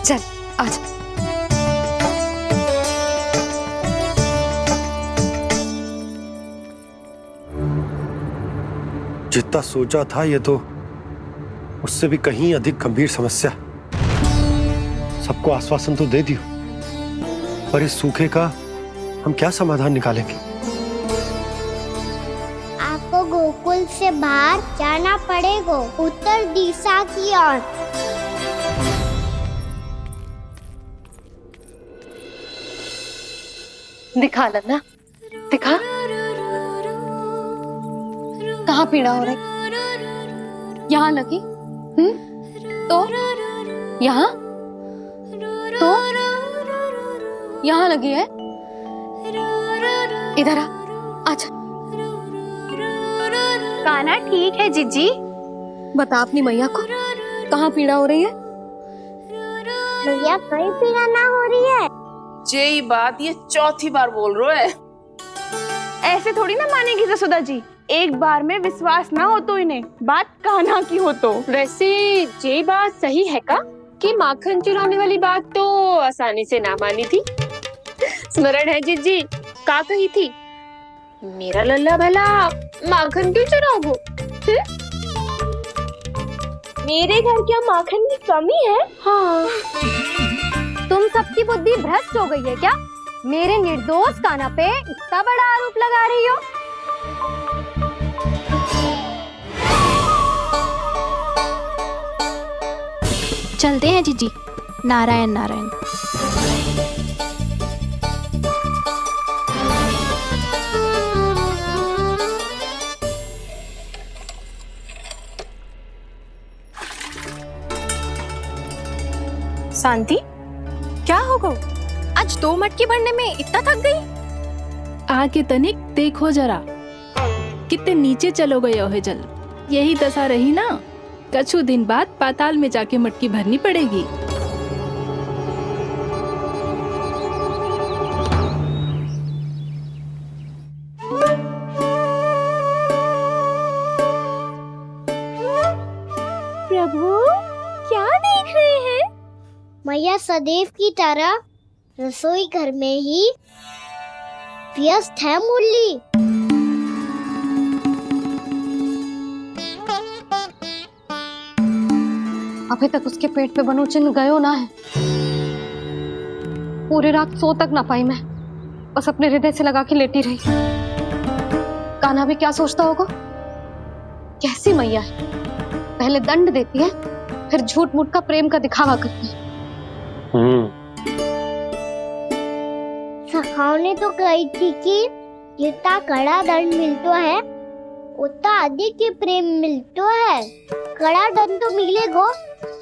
चल आजा। जितना सोचा था ये तो उससे भी कहीं अधिक गंभीर समस्या। सबको आश्वासन तो दे दियो, पर इस सूखे का हम क्या समाधान निकालेंगे? आपको गोकुल से बाहर जाना पड़ेगा, उत्तर दिशा की ओर। दिखा लन्ना, दिखा। कहाँ पीड़ा हो रही? यहाँ लगी? तो यहाँ तो यहाँ लगी है? इधर आ, आजा। कान्हा ठीक है जीजी। बता अपनी मैया को कहाँ पीड़ा हो रही है? भैया कहीं पीड़ा ना हो रही है। यही बात ये चौथी बार बोल रहे है। ऐसे थोड़ी ना मानेगी जसोदा जी, एक बार में विश्वास ना हो तो इन्हें, बात कान्हा की हो तो। वैसे ये बात सही है का कि माखन चुराने वाली बात तो आसानी से ना मानी थी। स्मरण है जीजी का कही थी, मेरा लल्ला भला माखन क्यों चुराओगो? मेरे घर क्या माखन की कमी है? हाँ। तुम सबकी बुद्धि भ्रष्ट हो गई है क्या? मेरे निर्दोष कान्हा पे इतना बड़ा आरोप लगा रही हो? चलते हैं जीजी। नारायण नारायण। शांति, क्या हो गो? आज 2 मटकी भरने में इतना थक गई? आके तनिक देखो जरा, कितने नीचे चलो गए हो जल। यही दशा रही ना, कछु दिन बाद पाताल में जाके मटकी भरनी पड़ेगी। प्रभु क्या देख रहे हैं? मैया सदैव की तरह रसोई घर में ही व्यस्त है मुरली। अभी तक उसके पेट पे बनो चिन्ह गयो ना है। पूरी रात सो तक ना पाई मैं, बस अपने हृदय से लगा के लेटी रही। कान्हा भी क्या सोचता होगा? कैसी मैया है, पहले दंड देती है, फिर झूठ मूठ का प्रेम का दिखावा करती है। सखाओ ने तो कही थी कि जितना कड़ा दंड मिलता है उतना अधिक ही प्रेम मिलता है। कड़ा दंड तो मिलेगा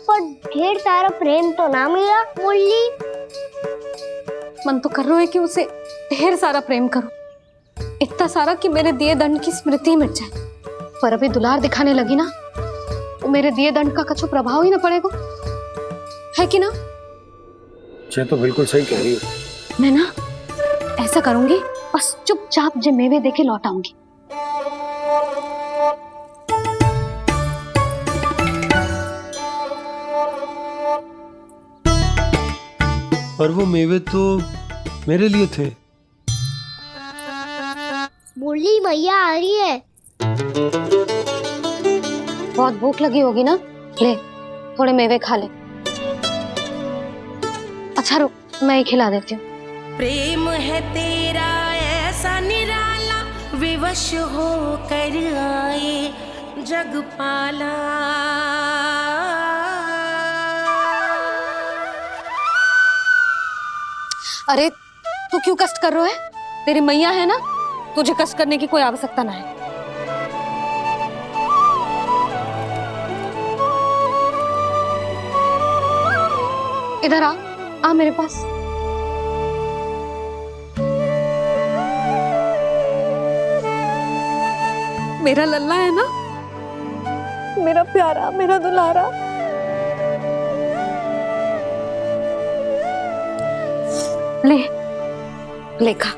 पर ढेर सारा प्रेम तो ना मिला मुरली। मन तो कर रहा है कि उसे ढेर सारा प्रेम करो, इतना सारा कि मेरे दिए दंड की स्मृति मिट जाए। पर अभी दुलार दिखाने लगी ना, तो मेरे दिए दंड का कछु प्रभाव ही ना पड़ेगा, है कि ना? ये तो बिल्कुल सही कह रही हो। मैं ना ऐसा करूंगी, बस चुपचाप जे मेवे देके लौट आऊंगी। पर वो मेवे तो मेरे लिए थे। मुरली मैया आ रही है। बहुत भूख लगी होगी ना, ले थोड़े मेवे खा ले। अच्छा रुक, मैं ही खिला देती हूँ। प्रेम है तेरा ऐसा निराला, विवश हो कर आए जग पाला। अरे तू क्यों कष्ट कर रहा है? तेरी मैया है ना, तुझे कष्ट करने की कोई आवश्यकता ना है। इधर आ मेरे पास। मेरा लल्ला है ना, मेरा प्यारा, मेरा दुलारा। ले ले खा,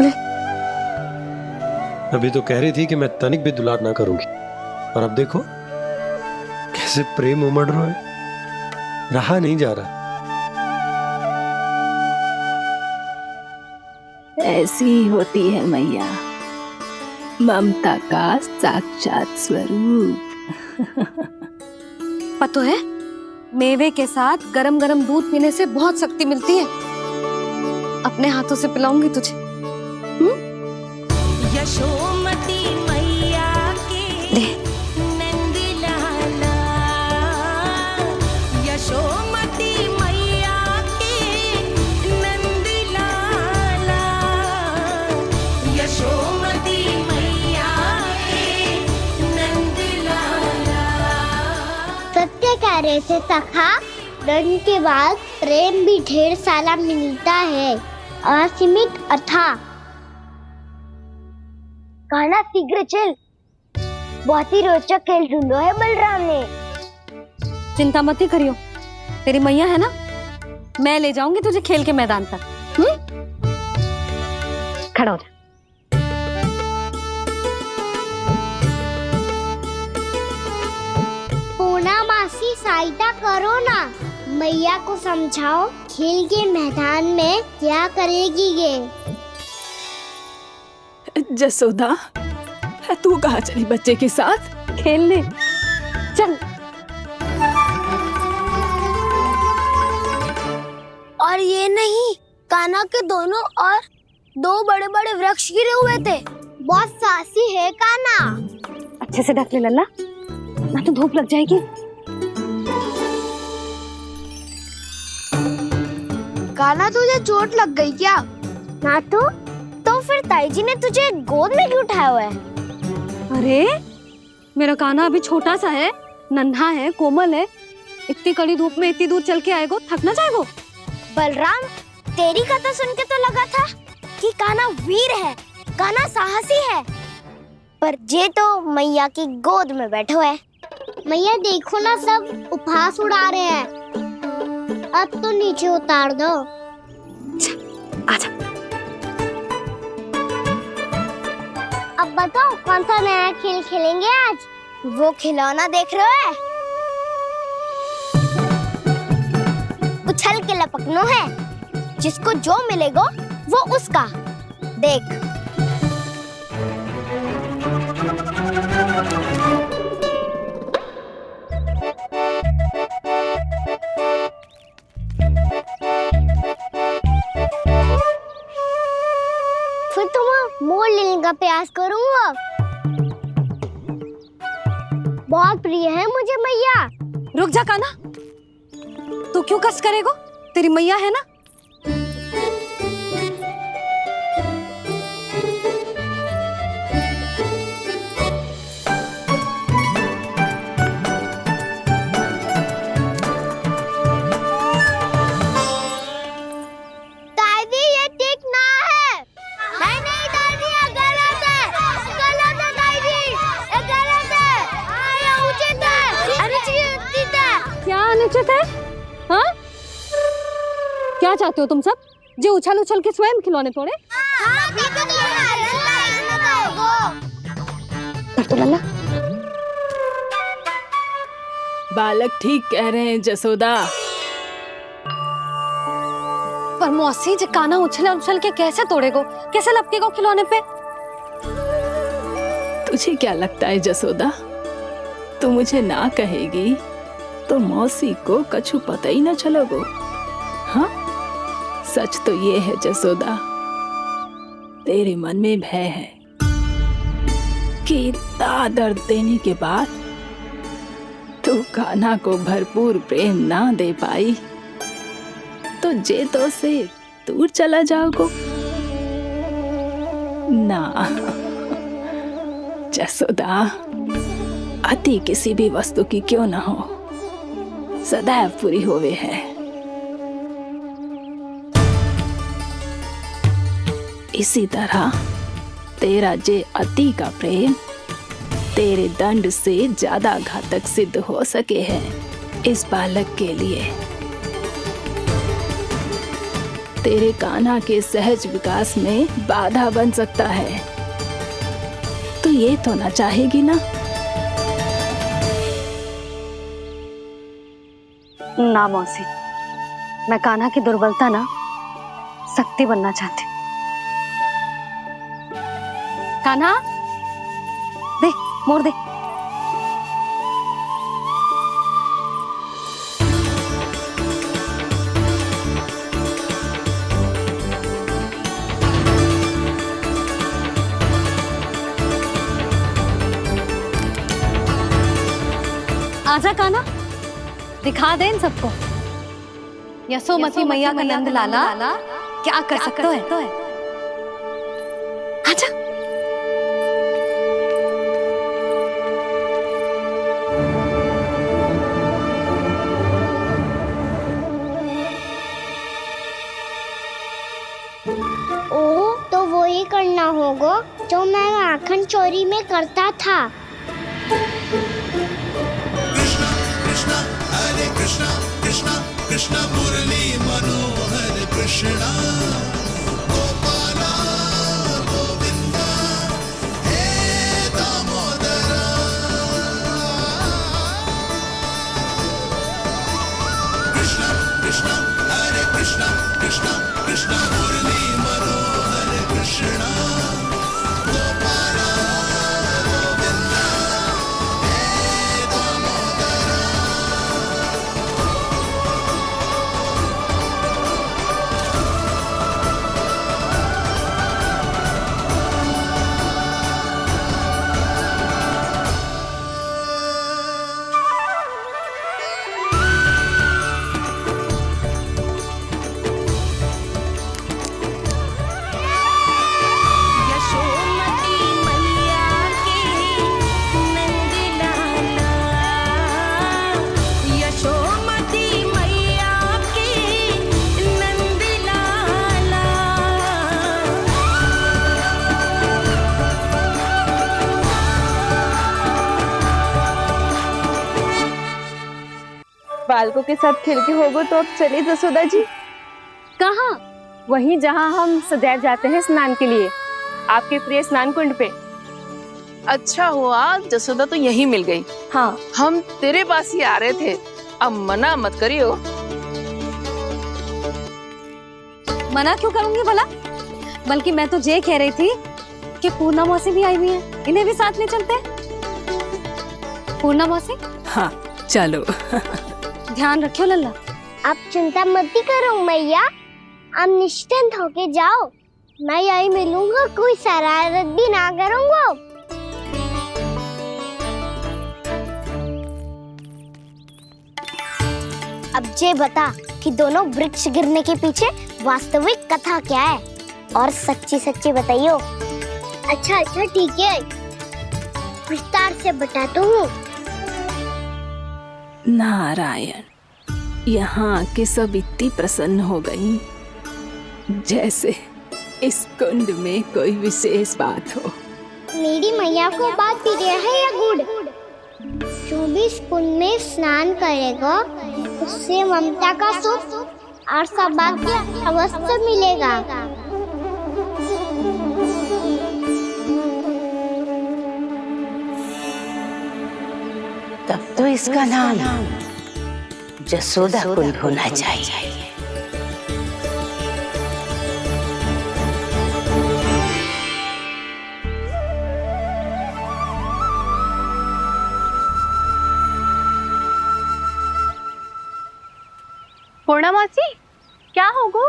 ले। अभी तो कह रही थी कि मैं तनिक भी दुलार ना करूंगी, और अब देखो जैसे प्रेम उमड़ रहा है, रहा नहीं जा रहा। ऐसी ही होती है मैया, ममता का साक्षात स्वरूप। पता है, मेवे के साथ गरम गरम दूध पीने से बहुत शक्ति मिलती है। अपने हाथों से पिलाऊंगी तुझे। यशोमती मैया के ले। नंद लाला, यशोमती मैया के नंद लाला, यशोमती मैया के नंद लाला। सत्य कह रहे थे सखा, दंड के बाद प्रेम भी ढेर सारा मिलता है, असीमित अथाह। गाना शीघ्र चल, बहुत ही रोचक खेल ढूंढो है बलराम ने। चिंता मत ही करियो, तेरी मैया है ना, मैं ले जाऊंगी तुझे खेल के मैदान तक। खड़ा हो जा। पूना मासी सहायता करो ना, मैया को समझाओ खेल के मैदान में क्या करेगी ये। जसोदा, तू कहाँ चली बच्चे के साथ? खेलने चल। और ये नहीं, कान्हा के दोनों और दो बड़े बड़े वृक्ष गिरे हुए थे। बहुत साहसी है कान्हा। अच्छे से ढक ले लल्ला, ना तो धूप लग जाएगी। कान्हा, तुझे चोट लग गई क्या? ना तो फिर ताई जी ने तुझे गोद में क्यों उठाया हुआ है? अरे मेरा कान्हा अभी छोटा सा है, नन्हा है, कोमल है। इतनी कड़ी धूप में इतनी दूर चल के आएगो, थक ना जाएगो। बलराम, तेरी कथा सुन के तो लगा था कि कान्हा वीर है, कान्हा साहसी है, पर ये तो मैया की गोद में बैठो है। मैया देखो ना, सब उपहास उड़ा रहे हैं। अब तो नीचे उतार दो। आजा। अब बताओ कौन सा नया खेल खेलेंगे आज? वो खिलौना देख रहे हो? उछल के लपकनो है, जिसको जो मिलेगा वो उसका। देख। फिर तुम मोड़ लेने का प्रयास करूंगा। बहुत प्रिय है मुझे मैया। रुक जा कान्हा, तू क्यों कष्ट करेगो? तेरी मैया है ना। दादी, ये ठीक ना है। नहीं दादी, ये गलत है। गलत है दादी, ये गलत है। ये उचित है, अनुचित है। क्या अनुचित है? हाँ? क्या चाहते हो तुम सब? जो उछल उछल के स्वयं खिलौने तोड़े? हाँ, ठीक है, कर तो लल्ला। बालक ठीक कह रहे हैं जसोदा। पर मौसी, जे कान्हा उछल उछल के कैसे तोड़ेगो, कैसे लपकेगो खिलौने पे? तुझे क्या लगता है जसोदा, तू मुझे ना कहेगी तो मौसी को कछु पता ही न चलोगो। हाँ, सच तो ये है जसोदा, तेरे मन में भय है कि इतना दर्द देने के बाद तू कान्हा को भरपूर प्रेम ना दे पाई तो जे तो से दूर चला जाओगो ना। जसोदा, अति किसी भी वस्तु की क्यों ना हो, सदैव पूरी होवे है। इसी तरह तेरा जे अति का प्रेम तेरे दंड से ज्यादा घातक सिद्ध हो सके है इस बालक के लिए। तेरे कान्हा के सहज विकास में बाधा बन सकता है, तो ये तो ना चाहेगी ना। ना मौसी, मैं कान्हा की दुर्बलता ना शक्ति बनना चाहती। कान्हा दे, मोड़ दे। आजा कान्हा, दिखा दे इन सबको यशोमती मैया का नंद लाला क्या कर सकता है। आजा। ओ, तो वो ही करना होगा जो मैं माखन चोरी में करता था। कृष्ण मुरली मनोहर कृष्णा गोपाला गोविंदा हे दामोदरा। कृष्ण कृष्ण हरे कृष्ण कृष्ण कृष्ण मुरली मनोहर कृष्णा गोपाला गोविंदा हे दामोदरा। यशोमती मैया के नंद लाला, यशोमती मैया के नंद लाला। बालकों के साथ खेल के होगो तो अब चले जसोदा जी। कहाँ? वहीं जहाँ हम सदैव जाते हैं स्नान के लिए, आपके प्रिय स्नान कुंड पे। अच्छा हुआ जसोदा तो यहीं मिल गई। हाँ, हम तेरे पास ही आ रहे थे, अब मना मत करियो। मना क्यों करूंगी भला? बल्कि मैं तो ये कह रही थी कि पूर्णा मौसी भी आई हुई है, इन्हें भी साथ ले चलते हैं। पूर्णा मौसी, हाँ चलो। ध्यान रखियो लल्ला। आप चिंता मत करो मैया, आप निश्चिंत होके जाओ, मैं यही मिलूंगा, कोई शरारत भी ना करूंगा। अब ये बता कि दोनों वृक्ष गिरने के पीछे वास्तविक कथा क्या है, और सच्ची सच्ची बताइयो। अच्छा अच्छा ठीक है, विस्तार से बताता हूँ। नारायण, यहाँ के सब इतनी प्रसन्न हो गई जैसे इस कुंड में कोई विशेष बात हो। मेरी मैया को बात प्रिय है या गुड़? जो भी इस कुंड में स्नान करेगा उससे ममता का सुख और सौभाग्य अवश्य मिलेगा। तब तो इसका नाम जसोदा कुंड होना चाहिए। पूर्णा मौसी, क्या होगो?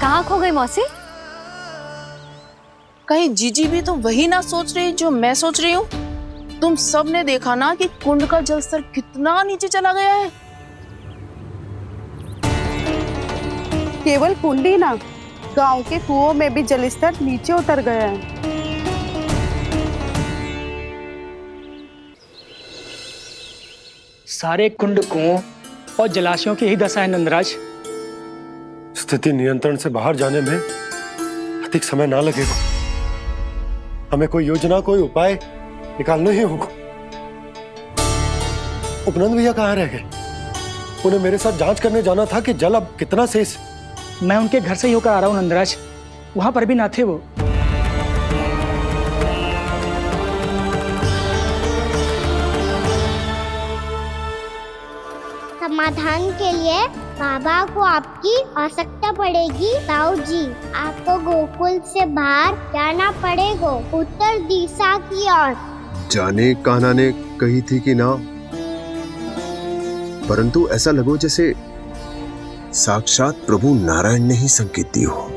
कहाँ खो गई मौसी? कहीं जीजी भी तो वही ना सोच रही जो मैं सोच रही हूँ। तुम सब ने देखा ना कि कुंड का जलस्तर कितना नीचे चला गया है। केवल कुंड ही ना, गांव के कुओं में भी जलस्तर नीचे उतर गया है। सारे कुंड कुओं और जलाशयों की ही दशा है नंदराज। स्थिति नियंत्रण से बाहर जाने में अधिक समय ना लगेगा। हमें कोई योजना, कोई उपाय निकालना ही होगा। उपनंद भैया कहाँ रह गए? उन्हें मेरे साथ जांच करने जाना था कि जल अब कितना शेष। मैं उनके घर से ही होकर आ रहा हूँ नंदराज, वहां पर भी ना थे वो। समाधान के लिए बाबा को आपकी आवश्यकता पड़ेगी। ताऊ जी, आपको गोकुल से बाहर जाना पड़ेगा, उत्तर दिशा की ओर। जाने कान्हा ने कही थी कि ना, परंतु ऐसा लगो जैसे साक्षात प्रभु नारायण ने ही संकेत दी हो।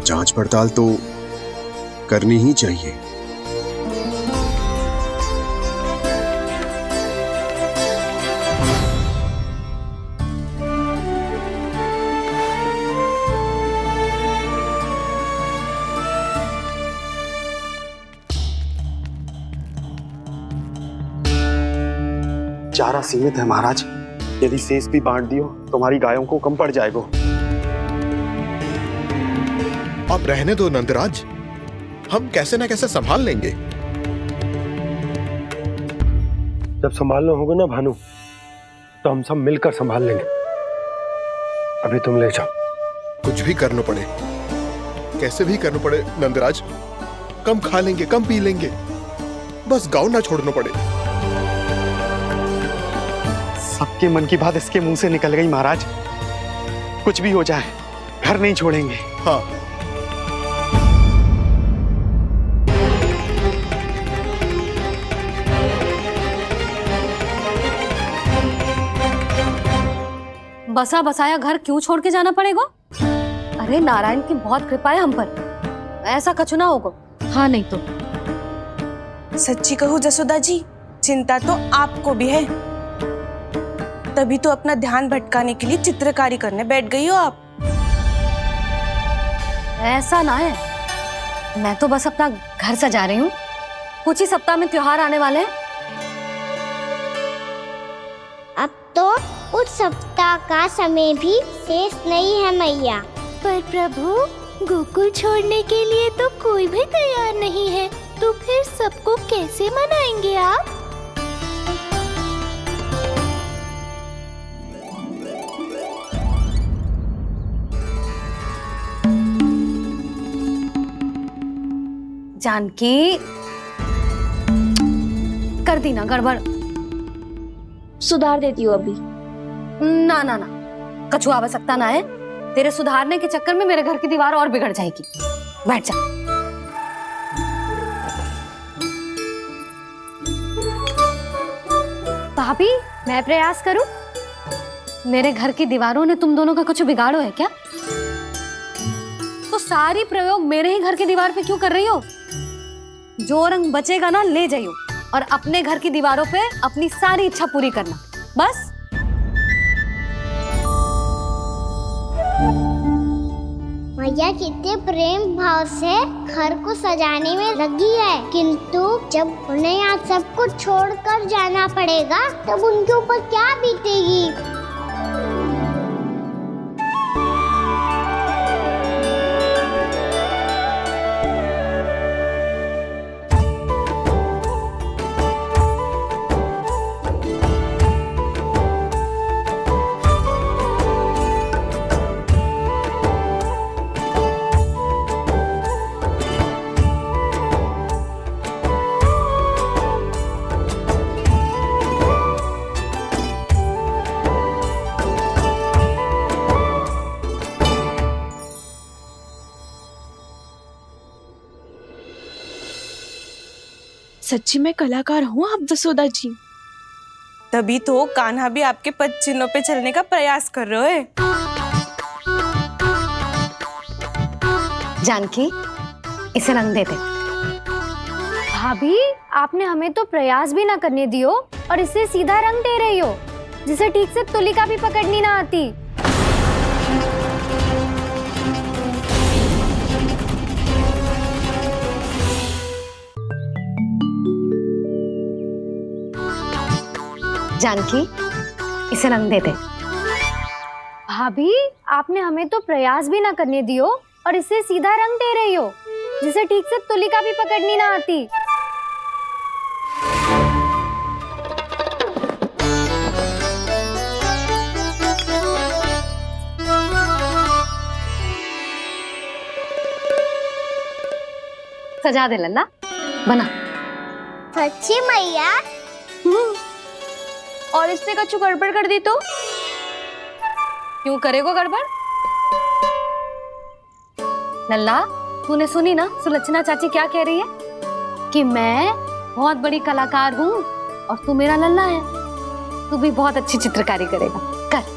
जांच पड़ताल तो करनी ही चाहिए। चारा सीमित है महाराज, यदि शेष भी बांट दियो तो हमारी गायों को कम पड़ जाएगा। अब रहने दो नंदराज, हम कैसे न कैसे संभाल लेंगे। जब संभालना होगा ना भानु, तो हम सब मिलकर संभाल लेंगे। अभी तुम ले जाओ। कुछ भी करना पड़े, कैसे भी करना पड़े नंदराज, कम खा लेंगे, कम पी लेंगे, बस गाँव ना छोड़ना पड़े। सबके मन की बात इसके मुंह से निकल गई महाराज। कुछ भी हो जाए घर नहीं छोड़ेंगे। हाँ, बसा बसाया घर क्यों छोड़ के जाना पड़ेगा? अरे नारायण की बहुत कृपा है हम पर, ऐसा कछु ना होगा। हाँ नहीं तो सच्ची कहूँ जसोदा जी, चिंता तो आपको भी है, तभी तो अपना ध्यान भटकाने के लिए चित्रकारी करने बैठ गई हो आप। ऐसा ना है, मैं तो बस अपना घर सजा रही हूँ। कुछ ही सप्ताह में त्योहार आने वाले हैं। अब तो उस सप्ताह का समय भी शेष नहीं है मैया। पर प्रभु, गोकुल छोड़ने के लिए तो कोई भी तैयार नहीं है, तो फिर सबको कैसे मनाएंगे आप? जानकी, कर दी ना गड़बड़। सुधार देती हूँ अभी। ना ना ना, कछु आवश्यकता ना है। तेरे सुधारने के चक्कर में मेरे घर की दीवार और बिगड़ जाएगी। बैठ जा। भाभी, मैं प्रयास करूं? मेरे घर की दीवारों ने तुम दोनों का कुछ बिगाड़ो है क्या? तो सारी प्रयोग मेरे ही घर की दीवार पे क्यों कर रही हो? जो रंग बचेगा ना ले जाइयो, और अपने घर की दीवारों पे अपनी सारी इच्छा पूरी करना, बस। मैया कितने प्रेम भाव से घर को सजाने में लगी है, किंतु जब उन्हें यहाँ सब कुछ छोड़कर जाना पड़ेगा तब उनके ऊपर क्या बीतेगी। सच्ची में कलाकार हूँ आप जसोदा जी, तभी तो कान्हा भी आपके पद चिन्हों पे चलने का प्रयास कर रहे है। जानकी, इसे रंग दे दे। भाभी, आपने हमें तो प्रयास भी ना करने दियो और इसे सीधा रंग दे रही हो, जिसे ठीक से तुलिका भी पकड़नी ना आती। जानकी, इसे रंग दे दे। भाभी, आपने हमें तो प्रयास भी ना करने दियो और इसे सीधा रंग दे रही हो, जिसे ठीक से तुलिका भी पकड़नी ना आती। सजा दे लल्ला, बना। सच्ची मैया, और इसने कछु गड़बड़ कर दी तो? क्यों करेगो गड़बड़? लल्ला, तूने सुनी ना सुलक्षणा चाची क्या कह रही है कि मैं बहुत बड़ी कलाकार हूँ और तू मेरा लल्ला है, तू भी बहुत अच्छी चित्रकारी करेगा। कर।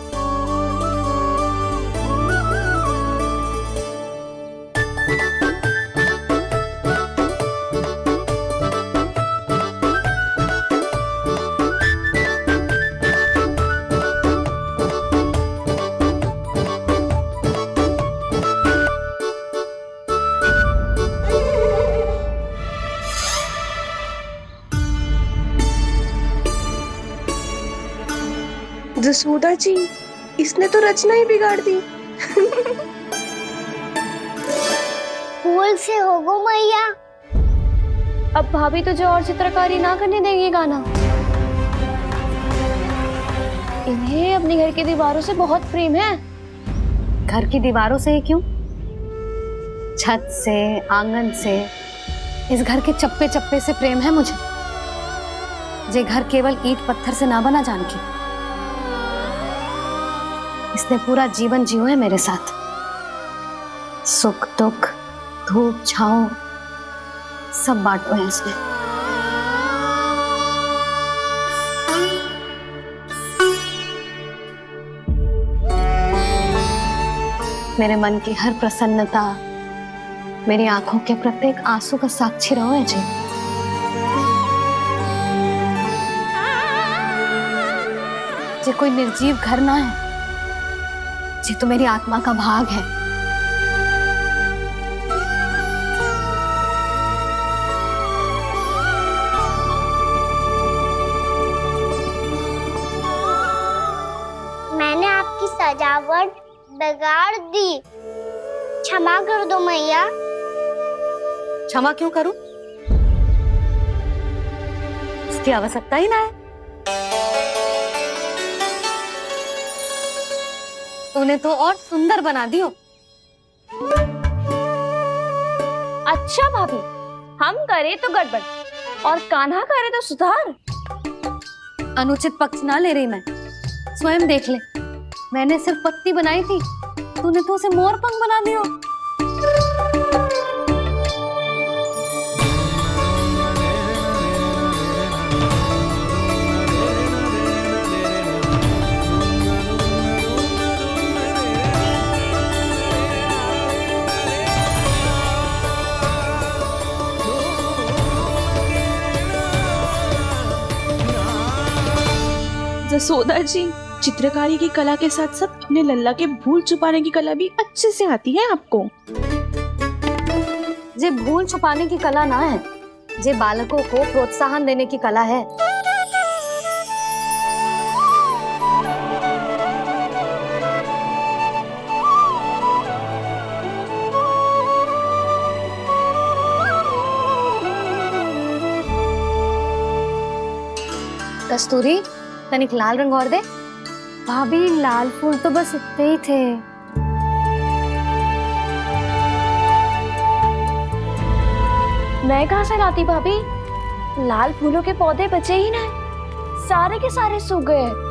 जसोदा जी, इसने तो रचना ही बिगाड़ दी। फूल से होगो मैया। अब भाभी तुझे और चित्रकारी ना करने देंगी गाना। इन्हें अपने घर की दीवारों से बहुत प्रेम है। घर की दीवारों से ही क्यों, छत से, आंगन से, इस घर के चप्पे चप्पे से प्रेम है मुझे। जे घर केवल ईंट पत्थर से ना बना जानकी, इसने पूरा जीवन जियो है मेरे साथ। सुख दुख, धूप छांव सब बांटो है इसने। मेरे मन की हर प्रसन्नता, मेरी आंखों के प्रत्येक आंसू का साक्षी रहो है जी। जे कोई निर्जीव घर ना है, जी तो मेरी आत्मा का भाग है। मैंने आपकी सजावट बिगाड़ दी, क्षमा कर दो मैया। क्षमा क्यों करूं? इसकी आवश्यकता ही ना है। तूने तो और सुंदर बना दियो। अच्छा भाभी, हम करे तो गड़बड़ और कान्हा करे तो सुधार। अनुचित पक्ष ना ले रही मैं, स्वयं देख ले। मैंने सिर्फ पत्ती बनाई थी, तूने तो उसे मोर पंख बना दियो। जसोदा जी, चित्रकारी की कला के साथ साथ अपने लल्ला के भूल छुपाने की कला भी अच्छे से आती है आपको। जे भूल छुपाने की कला ना है, जे बालकों को प्रोत्साहन देने की कला है। कस्तूरी, तनिक लाल रंग और दे। भाभी लाल फूल तो बस इतने ही थे। मैं कहाँ से लाती भाभी? लाल फूलों के पौधे बचे ही ना, सारे के सारे सूख गए।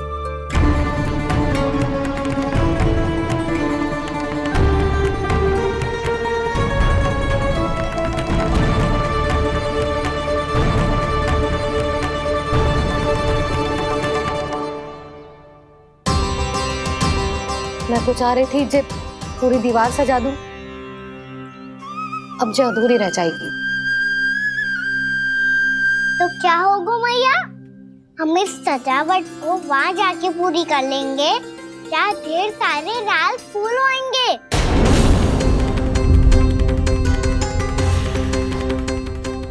मैं तो चाह रही थी जे पूरी दीवार सजा दूं, अब जो अधूरी रह जाएगी। तो क्या होगा मैया, हम इस सजावट को वहाँ जाके पूरी कर लेंगे जहाँ ढेर सारे लाल फूल होंगे।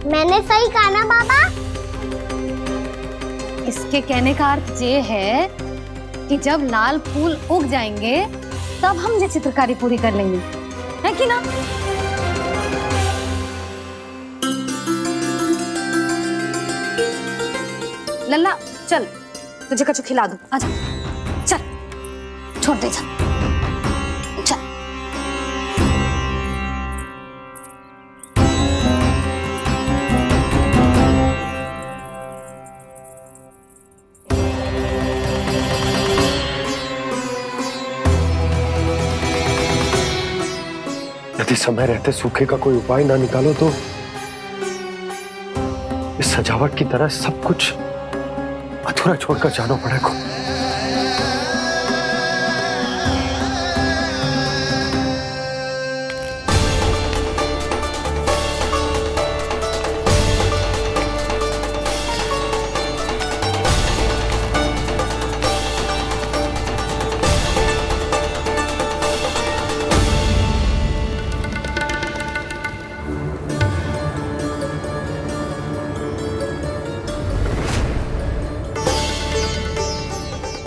मैंने सही कहा ना बाबा? इसके कहने का अर्थ ये है कि जब लाल फूल उग जाएंगे तब हम ये चित्रकारी पूरी कर लेंगे, है कि ना? लल्ला चल, तुझे कछु खिला दूं, आजा, चल, छोड़ दे, चल। यदि समय रहते सूखे का कोई उपाय ना निकालो तो इस सजावट की तरह सब कुछ अधूरा छोड़कर जाना पड़ेगा।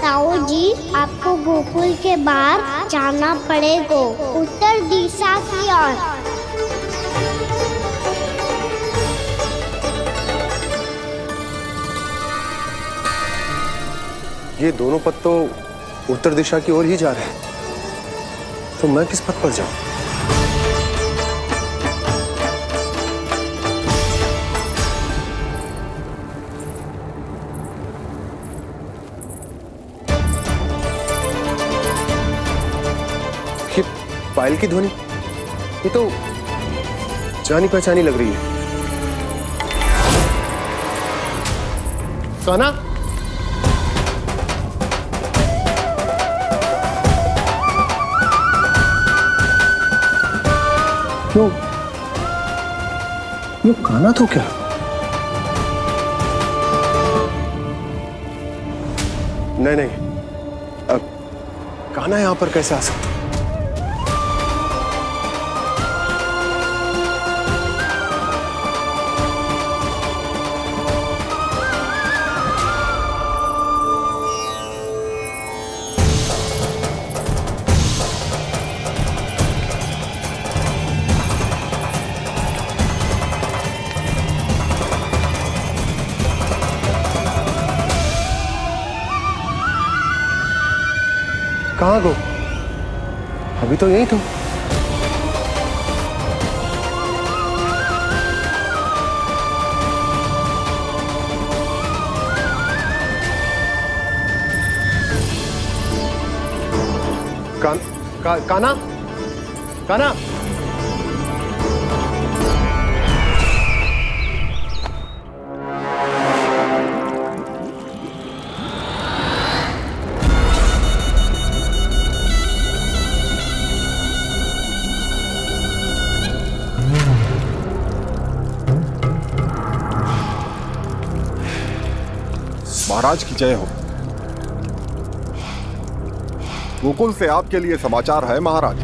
ताऊ जी, आपको गोकुल के बाहर जाना पड़ेगा, उत्तर दिशा की ओर। ये दोनों पथ तो उत्तर दिशा की ओर ही जा रहे हैं, तो मैं किस पथ पर जाऊं? ये पायल की ध्वनि, ये तो जानी पहचानी लग रही है। कान्हा, क्यों? ये कान्हा तो क्या? नहीं नहीं, अब कान्हा यहां पर कैसे आ सकता? कहाँ गो? अभी तो यही तो। कान्हा, कान्हा, महाराज की जय हो। गोकुल से आपके लिए समाचार है महाराज।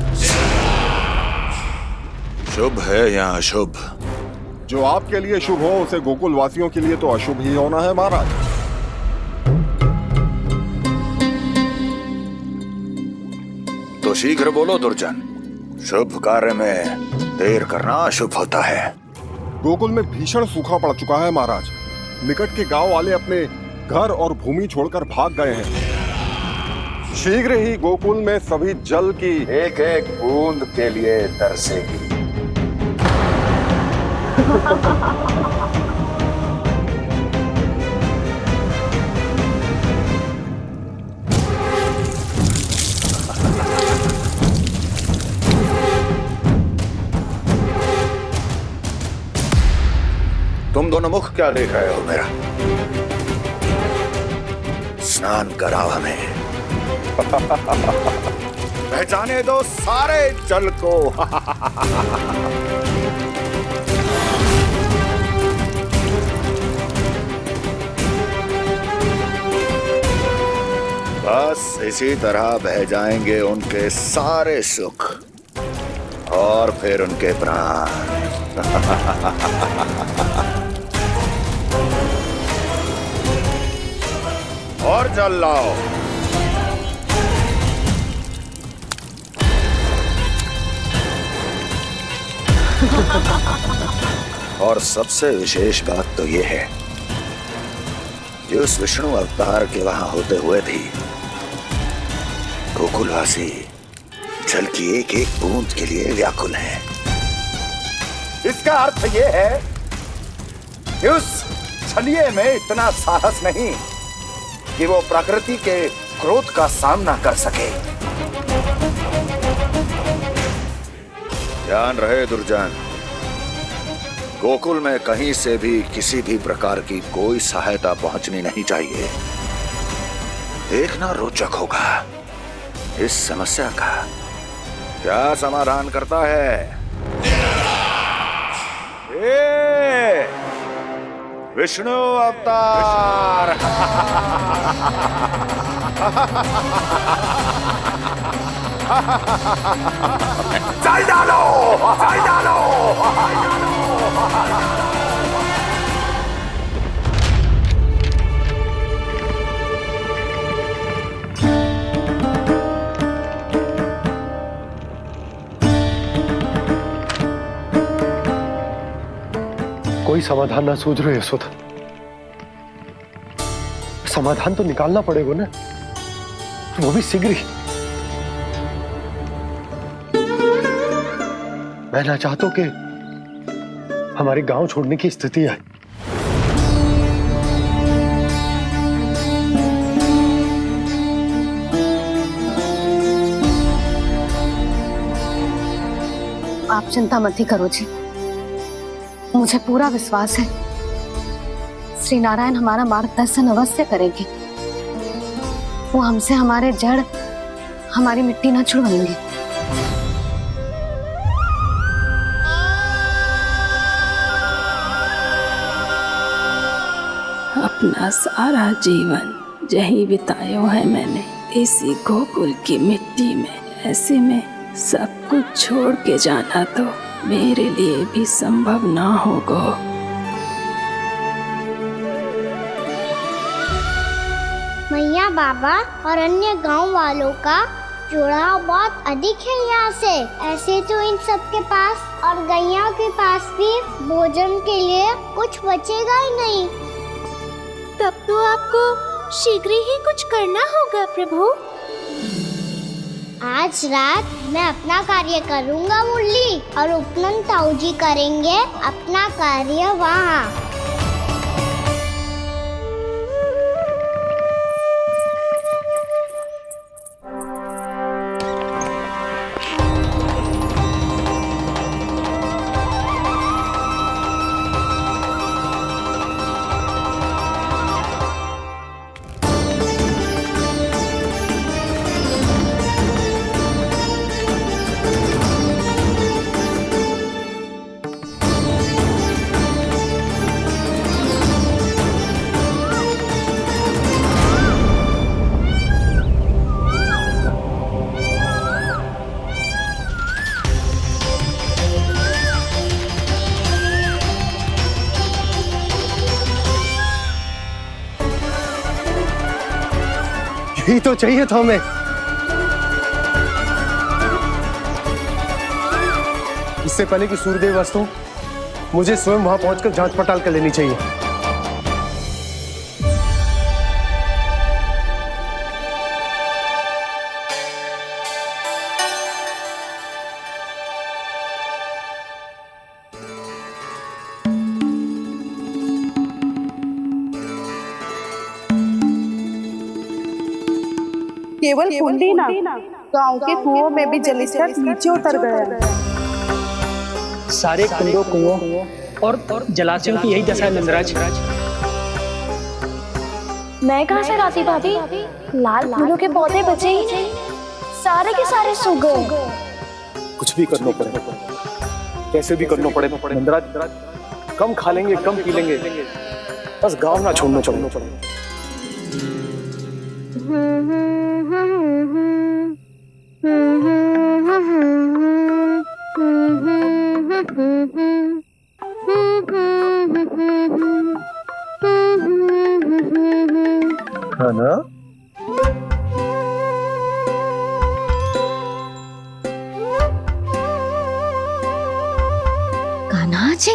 शुभ है या अशुभ? जो आपके लिए शुभ हो उसे गोकुल वासियों के लिए तो अशुभ ही होना है महाराज। तो शीघ्र बोलो दुर्जन, शुभ कार्य में देर करना अशुभ होता है। गोकुल में भीषण सूखा पड़ चुका है महाराज। निकट के गांव वाले अपने घर और भूमि छोड़कर भाग गए हैं। शीघ्र ही गोकुल में सभी जल की एक एक बूंद के लिए तरसेगी। तुम दोनों मुख क्या देख रहे हो मेरा? स्नान कराओ हमें। पहचाने दो सारे जल को। बस इसी तरह बह जाएंगे उनके सारे सुख और फिर उनके प्राण। और जल लाओ। और सबसे विशेष बात तो ये है कि उस विष्णु अवतार के वहां होते हुए भी गोकुलवासी जल की एक एक बूंद के लिए व्याकुल हैं। इसका अर्थ ये है कि उस छलिए में इतना साहस नहीं कि वो प्रकृति के क्रोध का सामना कर सके। ध्यान रहे दुर्जन, गोकुल में कहीं से भी किसी भी प्रकार की कोई सहायता पहुंचनी नहीं चाहिए। देखना रोचक होगा इस समस्या का क्या समाधान करता है। विष्णु अवतार। चल डालो, चल डालो। कोई समाधान ना सूझ रहे यशोदा। समाधान तो निकालना पड़ेगा ना, वो भी शीघ्र ही। मैं ना चाहता हूं कि हमारे गांव छोड़ने की स्थिति आए। आप चिंता मत ही करो जी, मुझे पूरा विश्वास है श्री नारायण हमारा मार्गदर्शन अवश्य करेंगे। वो हमसे हमारे जड़, हमारी मिट्टी न छुड़वाएंगे। अपना सारा जीवन यही बिताया है मैंने, इसी गोकुल की मिट्टी में। ऐसे में सब कुछ छोड़ के जाना तो मेरे लिए भी संभव ना होगा। मैया बाबा और अन्य गांव वालों का जुड़ाव बहुत अधिक है यहाँ से। ऐसे तो इन सब के पास और गैया के पास भी भोजन के लिए कुछ बचेगा ही नहीं। तब तो आपको शीघ्र ही कुछ करना होगा प्रभु। आज रात मैं अपना कार्य करूँगा मुरली, और उपनंद ताऊ जी करेंगे अपना कार्य वहाँ। यही तो चाहिए था हमें। इससे पहले कि सूर्यदेव अस्त हो, मुझे स्वयं वहां पहुंचकर जांच पड़ताल कर लेनी चाहिए। केवल कुंडी ना, गांव के कुओं में भी जलस्तर नीचे उतर गया। सारे कुंडों, कुओं और जलाशयों की यही दशा है नंदराज। मैं कहाँ से लाती भाभी? लाल फूलों के पौधे बचे ही नहीं, सारे के सारे सूख गए। कुछ भी करना पड़ेगा, कैसे भी करना पड़ेगा नंदराज। कम खा लेंगे, कम पी लेंगे, बस गांव ना छोड़ना पड़ेगा। है ना? कान्हा जी,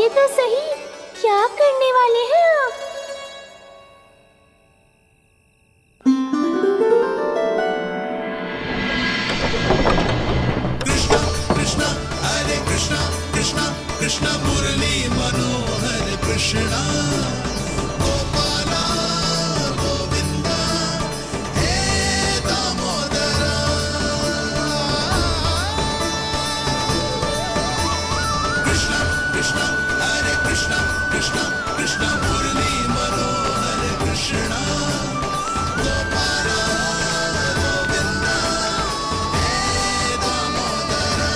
बताइए तो सही, क्या करने वाले हैं आप? कृष्ण मुरली मनोहर कृष्णा गोपाला गोविंदा हे दामोदरा। कृष्ण कृष्ण हरे कृष्ण कृष्ण कृष्ण मुरली मनोहर कृष्णा गोपाला गोविंदा हे दामोदरा।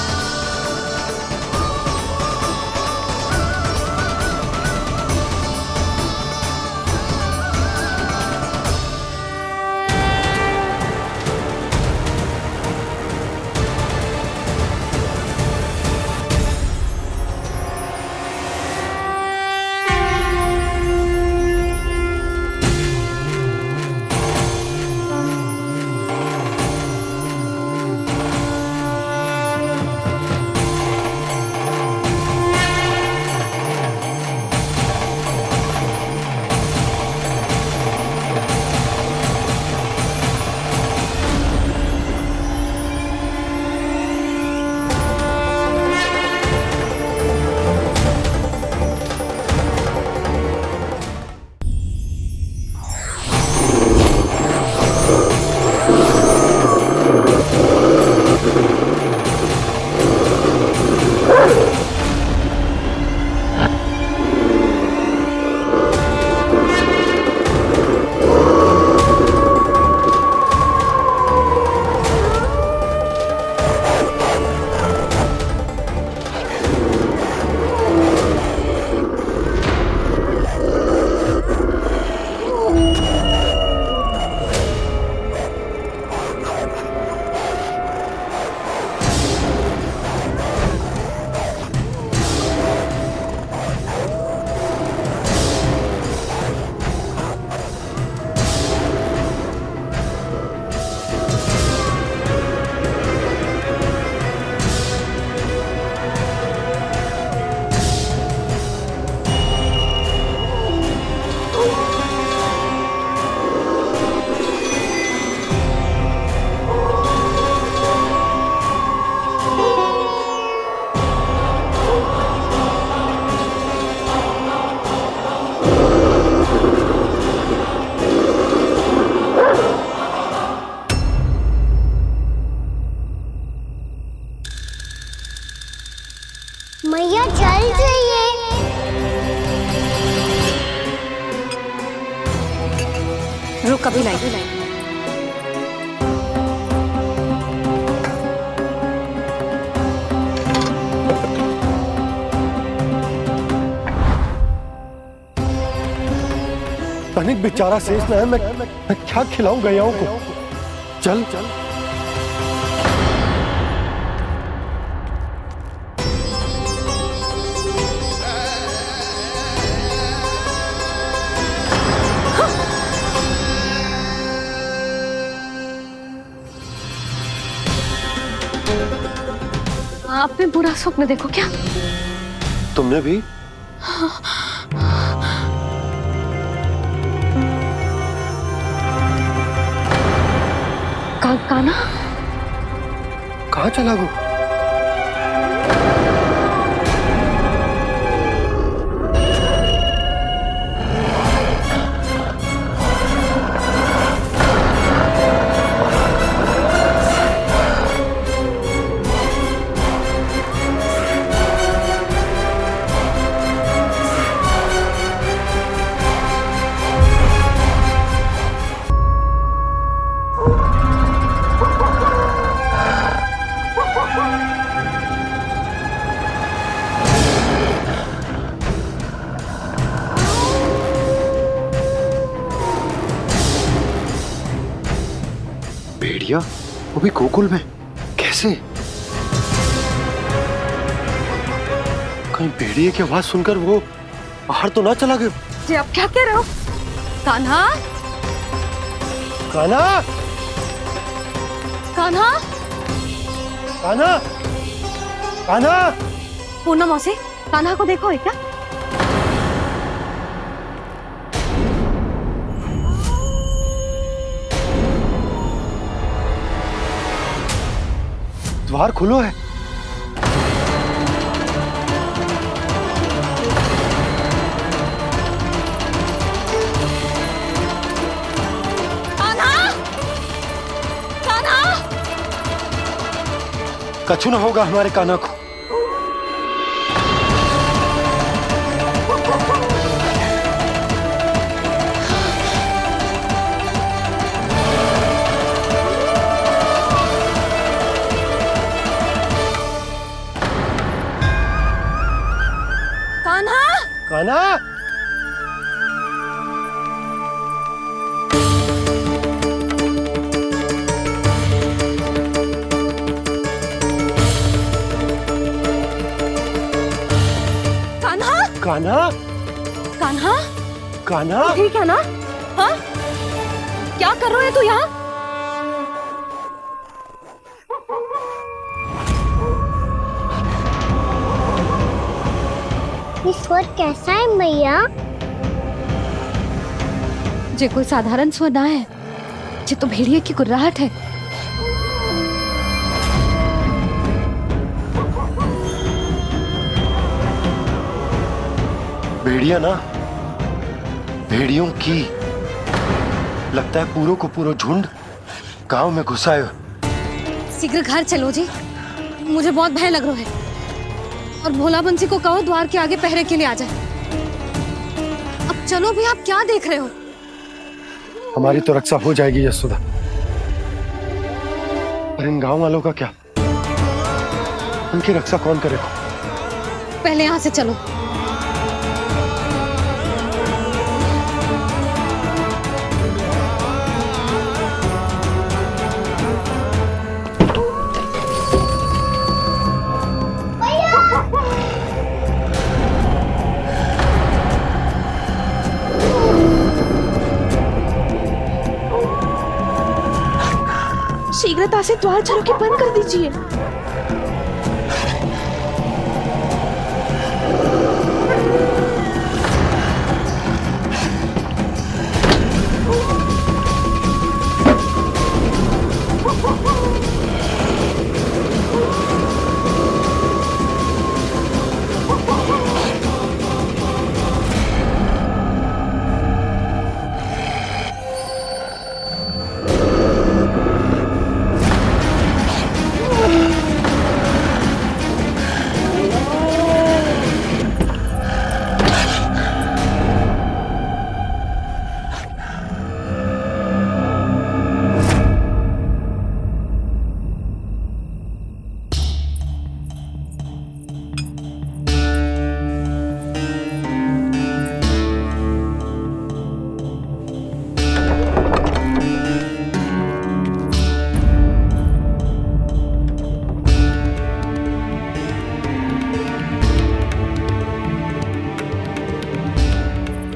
मैया जल जाइए। रुक अभी लाई। तनिक बेचारा शेष न है, मैं क्या खिलाऊं गयाओं को। चल चल आपने बुरा स्वप्न देखो क्या? तुमने भी? काना कहाँ चला गो? भेड़िया वो भी गोकुल में कैसे? कहीं भेड़िए की आवाज सुनकर वो बाहर तो ना चला गया? जी आप क्या कह रहे हो? कान्हा, कान्हा, कान्हा, कान्हा, कान्हा। पूनम मौसी, कान्हा को देखो है क्या? द्वार खुलो है। कछु ना होगा हमारे कान्हा को। कान्हा, कान्हा, कान्हा, कान्हा, कान्हा, ठीक है ना? हाँ, क्या कर रहे हो तू यहाँ? ये स्वर कैसा है मैया? जे कोई साधारण स्वर ना है, जे तो भेड़िए की गुर्राहट है। भेड़िया ना, भेड़ियों की। लगता है पूरो को पूरो झुंड गांव में घुसा है। शीघ्र घर चलो जी, मुझे बहुत भय लग रहा है। और भोला बंसी को कहो द्वार के आगे पहरे के लिए आ जाए। अब चलो भी, आप क्या देख रहे हो? हमारी तो रक्षा हो जाएगी यशोदा, पर इन गांव वालों का क्या? उनकी रक्षा कौन करेगा? पहले यहाँ से चलो। शीघ्रता से द्वार चलो के बंद कर दीजिए।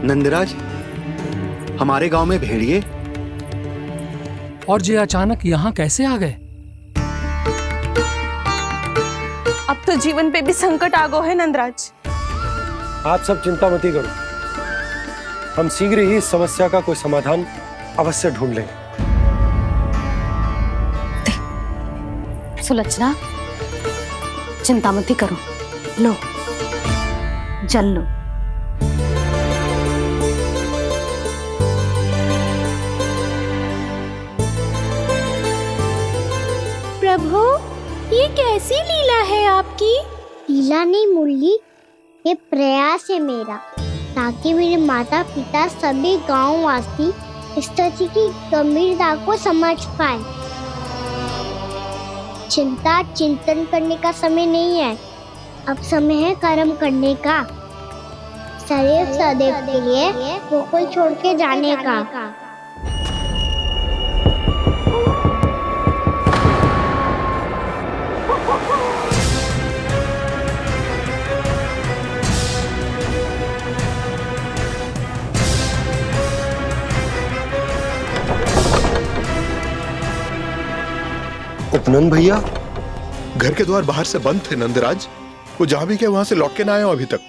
नंदराज, हमारे गांव में भेड़िए और ये अचानक यहाँ कैसे आ गए? अब तो जीवन पे भी संकट आ गो है नंदराज। आप सब चिंता मत करो, हम शीघ्र ही इस समस्या का कोई समाधान अवश्य ढूंढ लेंगे। सुलक्षणा, चिंता मत करो, लो जल लो। प्रभु, ये कैसी लीला है आपकी? लीला नहीं मुरली, ये प्रयास है मेरा, ताकि मेरे माता पिता सभी गांव वासी इस स्थिति की गंभीरता को समझ पाए। चिंता चिंतन करने का समय नहीं है, अब समय है कर्म करने का, सदैव सदैव के लिए गोकुल छोड़ के जाने का। उपनंद भैया, घर के द्वार बाहर से बंद थे नंदराज, वो जहां भी गए वहां से लौट के ना आए हो अभी तक।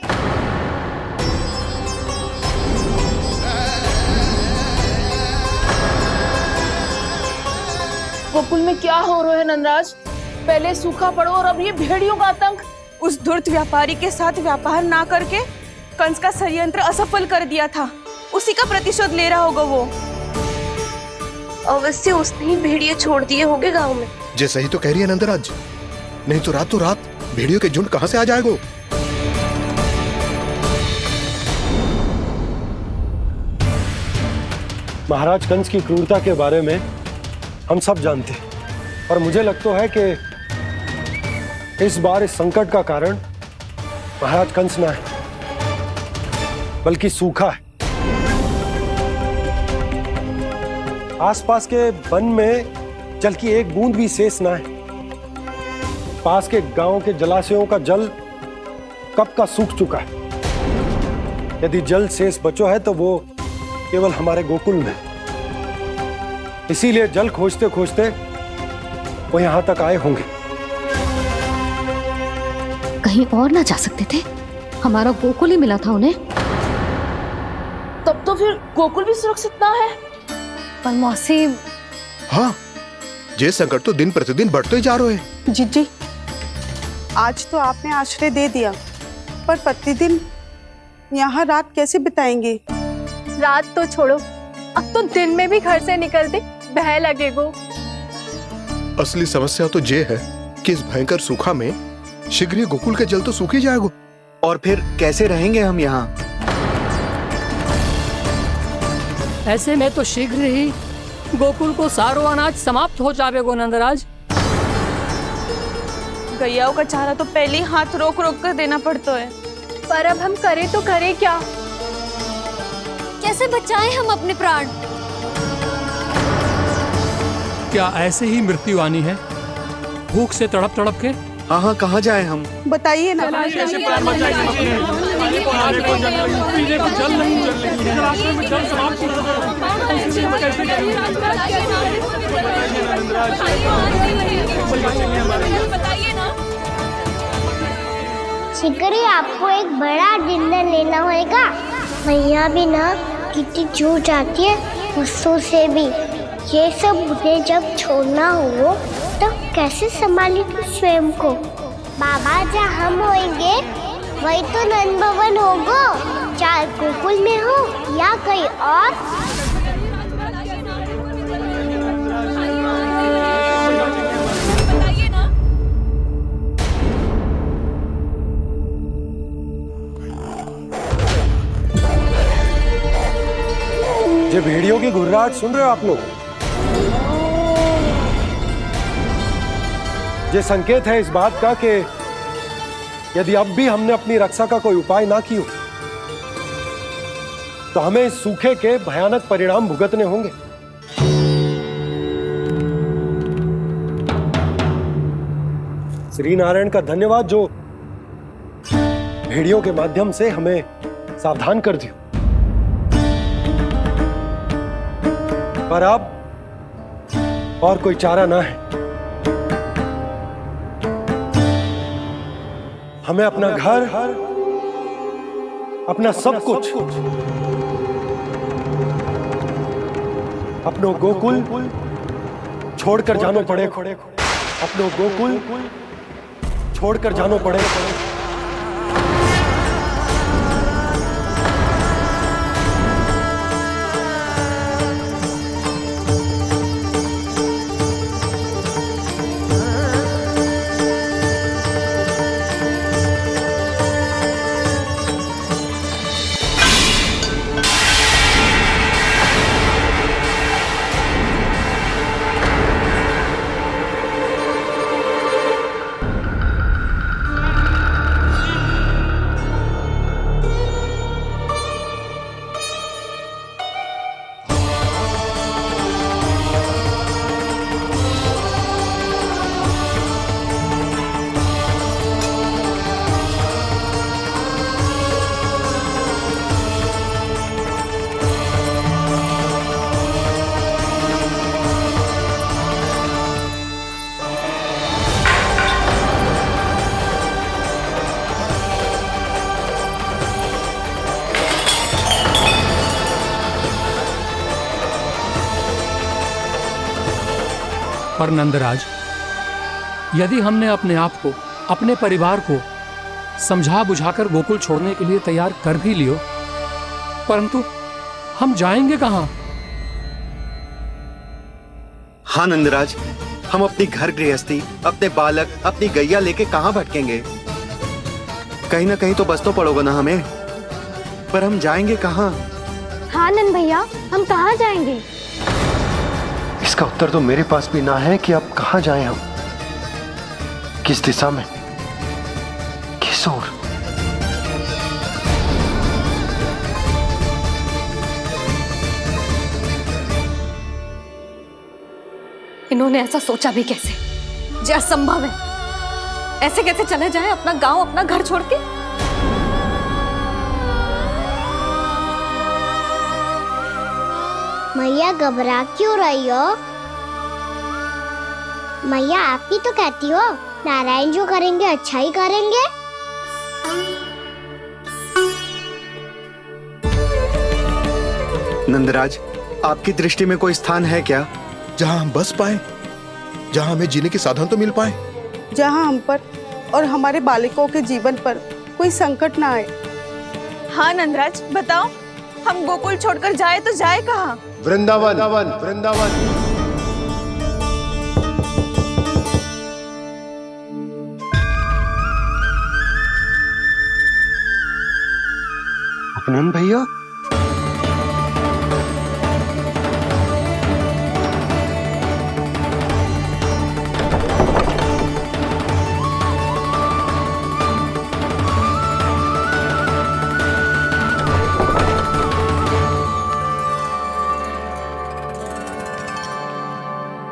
गोकुल में क्या हो रहा है नंदराज? पहले सूखा पड़ो और अब ये भेड़ियों का आतंक। उस धूर्त व्यापारी के साथ व्यापार ना करके कंस का षड्यंत्र असफल कर दिया था, उसी का प्रतिशोध ले रहा होगा वो। अवश्य उसने ही भेड़िए छोड़ दिए होंगे गांव में। जैसा ही तो कह रही है नंदराज, नहीं तो रात भेड़ियों के झुंड कहां से आ जाएगा? महाराज कंस की क्रूरता के बारे में हम सब जानते हैं, और मुझे लगता है कि इस बार इस संकट का कारण महाराज कंस ना है, बल्कि सूखा है। आसपास के वन में जल की एक बूंद भी शेष ना है। पास के गांव के जलाशयों का जल कब का सूख चुका है। यदि जल शेष बचो है तो वो केवल हमारे गोकुल में। इसीलिए जल खोजते खोजते वो यहां तक आए होंगे। कहीं और ना जा सकते थे? हमारा गोकुल ही मिला था उन्हें। तब तो फिर गोकुल भी सुरक्षित ना है। पर मौसी, हाँ, ये संकट तो दिन प्रतिदिन बढ़ते जा रहे हैं। जीजी, आज तो आपने आश्रय दे दिया, पर प्रतिदिन यहाँ रात कैसे बिताएंगे? रात तो छोड़ो, अब तो दिन में भी घर से निकलते भय लगेगो। असली समस्या तो ये है कि इस भयंकर सूखा में शीघ्र ही गोकुल के जल तो सूख ही जाएगा। और फिर कैसे रहेंगे हम यहाँ? ऐसे में तो शीघ्र ही गोकुल को सारो अनाज समाप्त हो जाएगा नंदराज। गैयाओं का चारा तो पहले ही हाथ रोक रोक कर देना पड़ता है। पर अब हम करें तो करें क्या? कैसे बचाएं हम अपने प्राण? क्या ऐसे ही मृत्यु आनी है, भूख से तड़प तड़प के? हाँ, कहाँ जाएं हम? बताइए ना। कैसे प्राण बचाएंगे? खाने को जल नहीं, पीने को जल नहीं, रास्ते में जल समाप्त हो गया। शिकारी, आपको एक बड़ा डिनर लेना होगा। मैया भी ना कितनी जूझ जाती है गुस्सों से भी। ये सब मुझे जब छोड़ना हो तो कैसे संभाली तू स्वयं को? बाबा जहाँ हम होंगे वही तो नंद भवन होगा, चाहे गोकुल में हो या कहीं और। ये भेड़ियों की घुर्राहट सुन रहे हो आप लोग? ये संकेत है इस बात का कि यदि अब भी हमने अपनी रक्षा का कोई उपाय ना किया तो हमें इस सूखे के भयानक परिणाम भुगतने होंगे। श्री नारायण का धन्यवाद जो भेड़ियों के माध्यम से हमें सावधान कर दिया। पर अब और कोई चारा ना है। हमें अपना घर, अपना सब कुछ, अपनो गोकुल छोड़कर जानो पड़े। अपनो गोकुल छोड़कर जानो पड़े। पर नंदराज, यदि हमने अपने आप को, अपने परिवार को समझा बुझाकर गोकुल छोड़ने के लिए तैयार कर भी लियो, परंतु हम जाएंगे कहाँ? हाँ नंदराज, हम अपनी घर गृहस्थी, अपने बालक, अपनी गैया लेके कहाँ भटकेंगे? कहीं ना कहीं तो बस तो पड़ोगे ना हमें, पर हम जाएंगे कहाँ? हाँ नंद भैया, हम कहाँ जाएंगे? इसका उत्तर तो मेरे पास भी ना है कि अब कहाँ जाएं हम, किस दिशा में, किस ओर। इन्होंने ऐसा सोचा भी कैसे, जो असंभव है। ऐसे कैसे चले जाएं अपना गांव, अपना घर छोड़ के? मैया घबरा क्यों रही हो? मैया आप ही तो कहती हो नारायण जो करेंगे अच्छा ही करेंगे। नंदराज, आपकी दृष्टि में कोई स्थान है क्या जहां हम बस पाए, जहां हमें जीने के साधन तो मिल पाए, जहाँ हम पर और हमारे बालकों के जीवन पर कोई संकट ना आए। हाँ नंदराज, बताओ, हम गोकुल छोड़कर जाए तो जाए कहाँ? वृंदावन, वृंदावन। नंद भैया,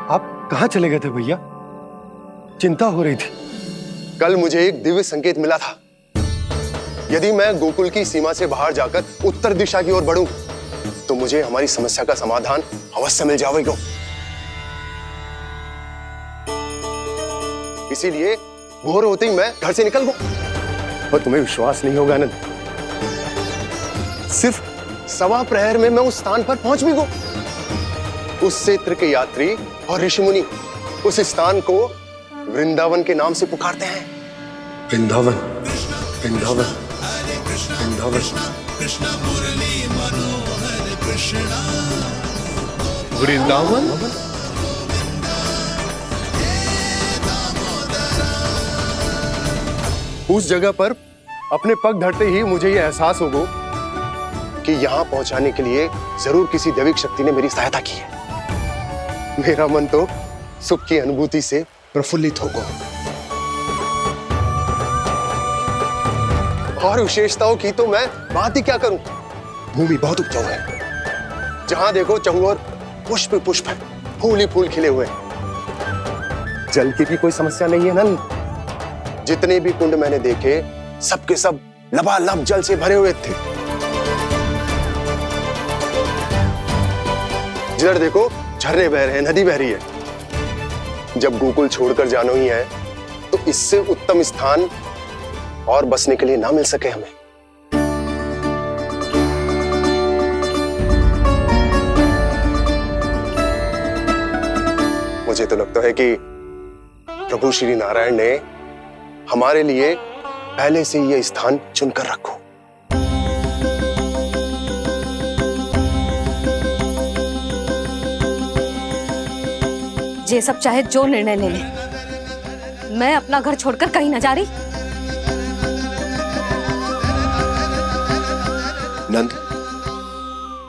आप कहाँ चले गए थे भैया? चिंता हो रही थी। कल मुझे एक दिव्य संकेत मिला था। यदि मैं गोकुल की सीमा से बाहर जाकर उत्तर दिशा की ओर बढ़ूं, तो मुझे हमारी समस्या का समाधान अवश्य मिल जाएगा। इसीलिए भोर होते ही मैं घर से निकल गया। और तुम्हें विश्वास नहीं होगा आनंद, सिर्फ 1.25 प्रहर में मैं उस स्थान पर पहुंच भी गया। उस क्षेत्र के यात्री और ऋषि मुनि उस स्थान को वृंदावन के नाम से पुकारते हैं। वृंदावन, वृंदावन, वृंदावन। वृंदावन। उस जगह पर अपने पग धरते ही मुझे यह एहसास होगा कि यहां पहुंचाने के लिए जरूर किसी दैविक शक्ति ने मेरी सहायता की है। मेरा मन तो सुख की अनुभूति से प्रफुल्लित होगा। और विशेषताओं की तो मैं बात ही क्या करूं। भूमि बहुत उपजाऊ है, जहां देखो चहुओर पुष्प पुष्प है, फूल ही फूल खिले हुए हैं। जल की भी कोई समस्या नहीं है नंद। जितने भी कुंड मैंने देखे, सबके सब लबालब जल से भरे हुए थे। जिधर देखो झरने बह रहे हैं, नदी बह रही है। जब गोकुल छोड़कर जाना ही है, तो इससे उत्तम स्थान और बसने के लिए ना मिल सके हमें। मुझे तो लगता है कि प्रभु श्री नारायण ने हमारे लिए पहले से यह स्थान चुनकर रखो। ये सब चाहे जो निर्णय ले ले, मैं अपना घर छोड़कर कहीं न जा रही। नंद,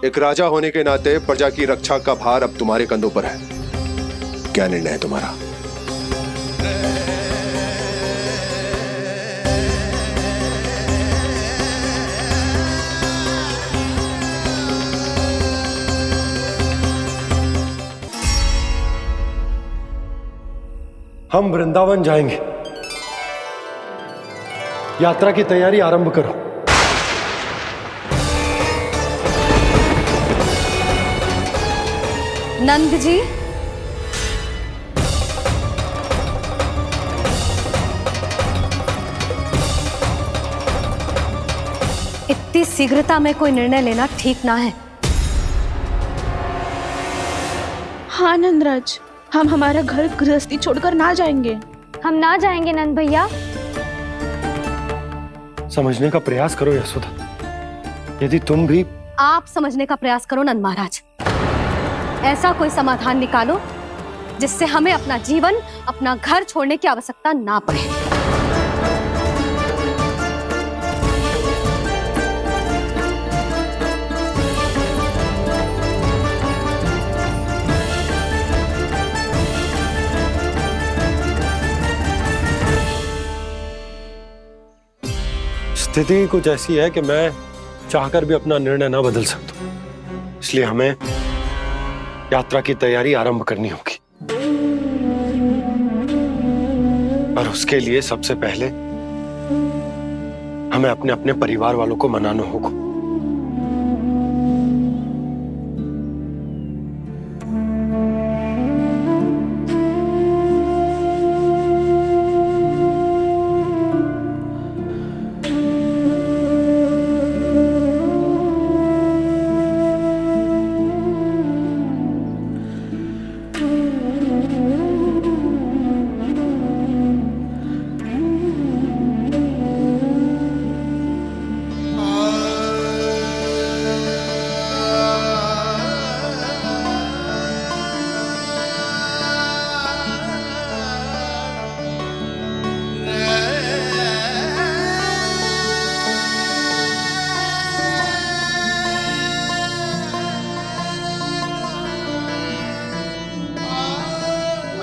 एक राजा होने के नाते प्रजा की रक्षा का भार अब तुम्हारे कंधों पर है। क्या निर्णय है तुम्हारा? हम वृंदावन जाएंगे। यात्रा की तैयारी आरंभ करो। नंद जी, इतनी शीघ्रता में कोई निर्णय लेना ठीक ना है। हाँ नंदराज, हम हमारा घर गृहस्थी छोड़कर ना जाएंगे। हम ना जाएंगे नंद भैया। समझने का प्रयास करो यशोदा। यदि तुम भी आप समझने का प्रयास करो नंद महाराज। ऐसा कोई समाधान निकालो जिससे हमें अपना जीवन, अपना घर छोड़ने की आवश्यकता ना पड़े। स्थिति कुछ ऐसी है कि मैं चाहकर भी अपना निर्णय ना बदल सकता, इसलिए हमें यात्रा की तैयारी आरंभ करनी होगी। और उसके लिए सबसे पहले हमें अपने अपने परिवार वालों को मनाना होगा।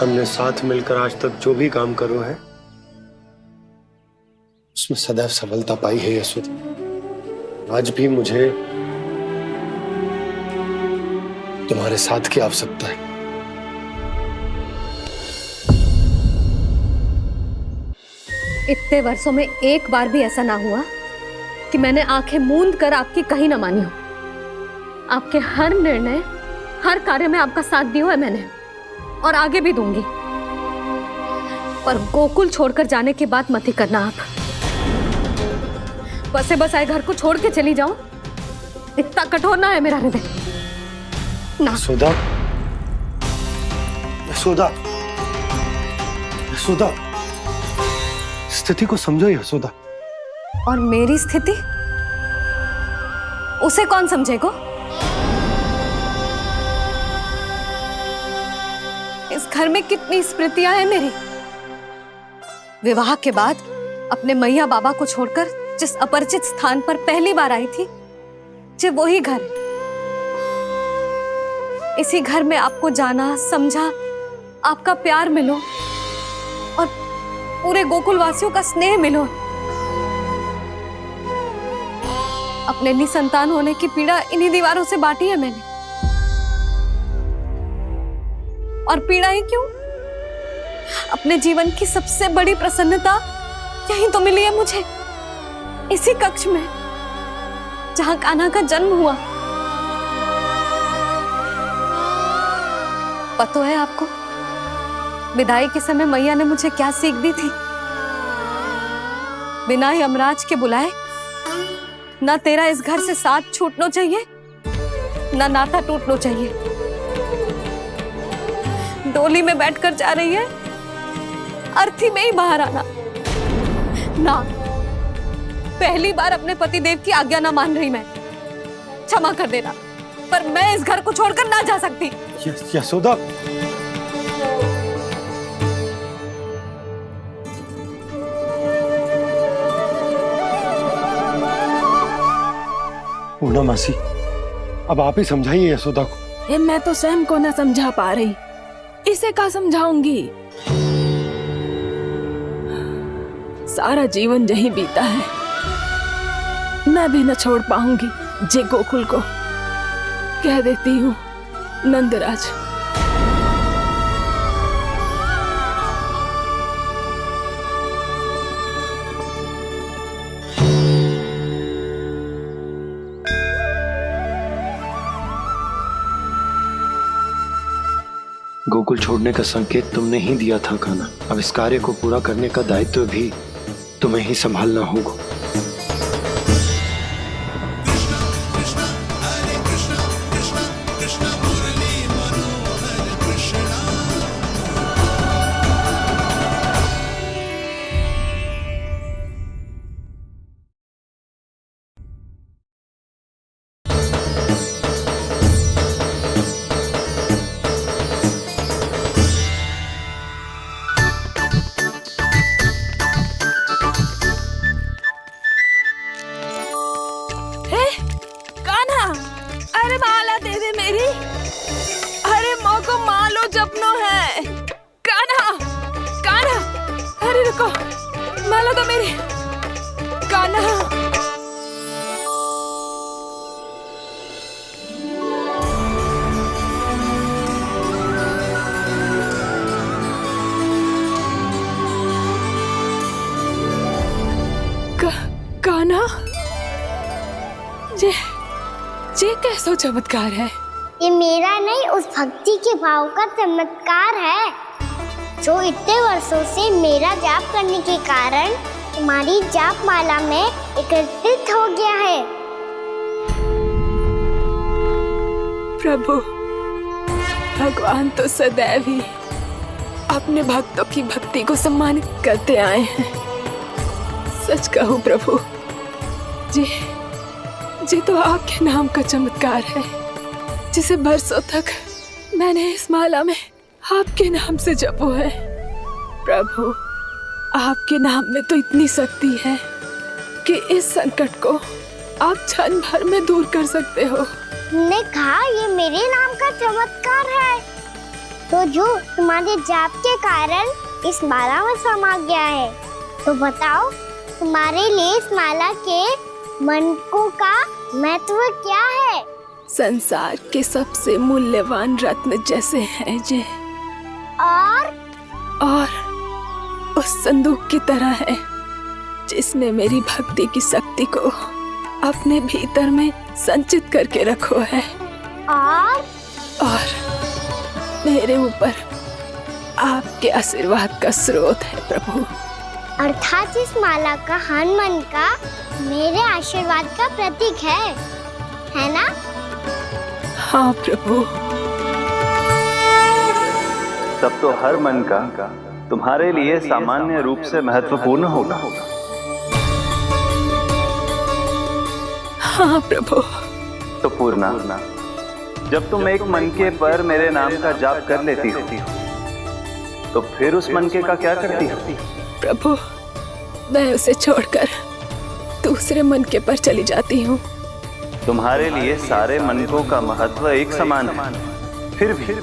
हमने साथ मिलकर आज तक जो भी काम करो है उसमें सदैव सफलता पाई है यशोदा। आज भी मुझे तुम्हारे साथ की आवश्यकता है। इतने वर्षों में एक बार भी ऐसा ना हुआ कि मैंने आंखें मूंद कर आपकी कहीं ना मानी हो। आपके हर निर्णय, हर कार्य में आपका साथ दिया है मैंने, और आगे भी दूंगी। पर गोकुल छोड़कर जाने की बात मत ही करना आप। बसे बसाए घर को छोड़ के चली जाऊं, इतना कठोर ना है मेरा हृदय ना। यशोदा, यशोदा, यशोदा, स्थिति को समझो यशोदा। और मेरी स्थिति उसे कौन समझेगा? इस घर में कितनी स्मृतियां हैं मेरी। विवाह के बाद अपने मैया बाबा को छोड़कर जिस अपरिचित स्थान पर पहली बार आई थी, जो वही घर। इसी घर में आपको जाना, समझा, आपका प्यार मिलो और पूरे गोकुल वासियों का स्नेह मिलो। अपने निसंतान होने की पीड़ा इन्हीं दीवारों से बांटी है मैंने। और पीड़ा ही क्यों? अपने जीवन की सबसे बड़ी प्रसन्नता यही तो मिली है मुझे, इसी कक्ष में जहां कान्हा का जन्म हुआ। पता है आपको विदाई के समय मैया ने मुझे क्या सीख दी थी? बिना यमराज के बुलाए ना तेरा इस घर से साथ छूटना चाहिए, ना नाता टूटना चाहिए। डोली में बैठकर जा रही है, अर्थी में ही बाहर आना ना। पहली बार अपने पति देव की आज्ञा ना मान रही मैं, क्षमा कर देना, पर मैं इस घर को छोड़कर ना जा सकती। यशोदा, पूर्णा मासी, अब आप ही समझाइए यशोदा को। ये मैं तो स्वयं को न समझा पा रही, इसे क्या समझाऊंगी? सारा जीवन यही बीता है, मैं भी न छोड़ पाऊंगी जे गोकुल को। कह देती हूँ नंदराज। गोकुल छोड़ने का संकेत तुमने ही दिया था कान्हा। अब इस कार्य को पूरा करने का दायित्व भी तुम्हें ही संभालना होगा। मेरी, अरे माँ को मालो जपनो है। कान्हा, कान्हा, अरे रुको, मालो तो मेरी, कान्हा। कान्हा, ये कैसा चमत्कार है? ये मेरा नहीं, उस भक्ति के भाव का चमत्कार है जो इतने वर्षों से मेरा जाप करने के कारण तुम्हारी जाप माला में एकत्रित हो गया है। प्रभु, भगवान तो सदैव ही अपने भक्तों की भक्ति को सम्मानित करते आए हैं। सच कहूं प्रभु, जी तो आपके नाम का चमत्कार है, जिसे बरसों तक मैंने इस माला में आपके नाम से जपो है। प्रभु, आपके नाम में तो इतनी शक्ति है कि इस संकट को आप क्षण भर में दूर कर सकते हो। तुमने कहा ये मेरे नाम का चमत्कार है, तो जो तुम्हारे जाप के कारण इस माला में समा गया है, तो बताओ तुम्हारे लिए इस माला के मनकों का महत्व क्या है? संसार के सबसे मूल्यवान रत्न जैसे हैं जे, और उस संदूक की तरह है जिसने मेरी भक्ति की शक्ति को अपने भीतर में संचित करके रखो है, और मेरे ऊपर आपके आशीर्वाद का स्रोत है प्रभु। अर्थात इस माला का हनुमान का मेरे आशीर्वाद का प्रतीक है ना? हाँ प्रभु। तब तो हर मन का तुम्हारे लिए सामान्य रूप से महत्वपूर्ण होगा। हाँ प्रभु। तो पूर्णा, जब तुम एक मनके पर मेरे नाम का जाप कर लेती हो, तो फिर उस मनके का क्या करती हो? प्रभु, मैं उसे छोड़कर दूसरे मनके पर चली जाती हूँ। तुम्हारे लिए सारे मनकों का महत्व एक समान है। फिर भी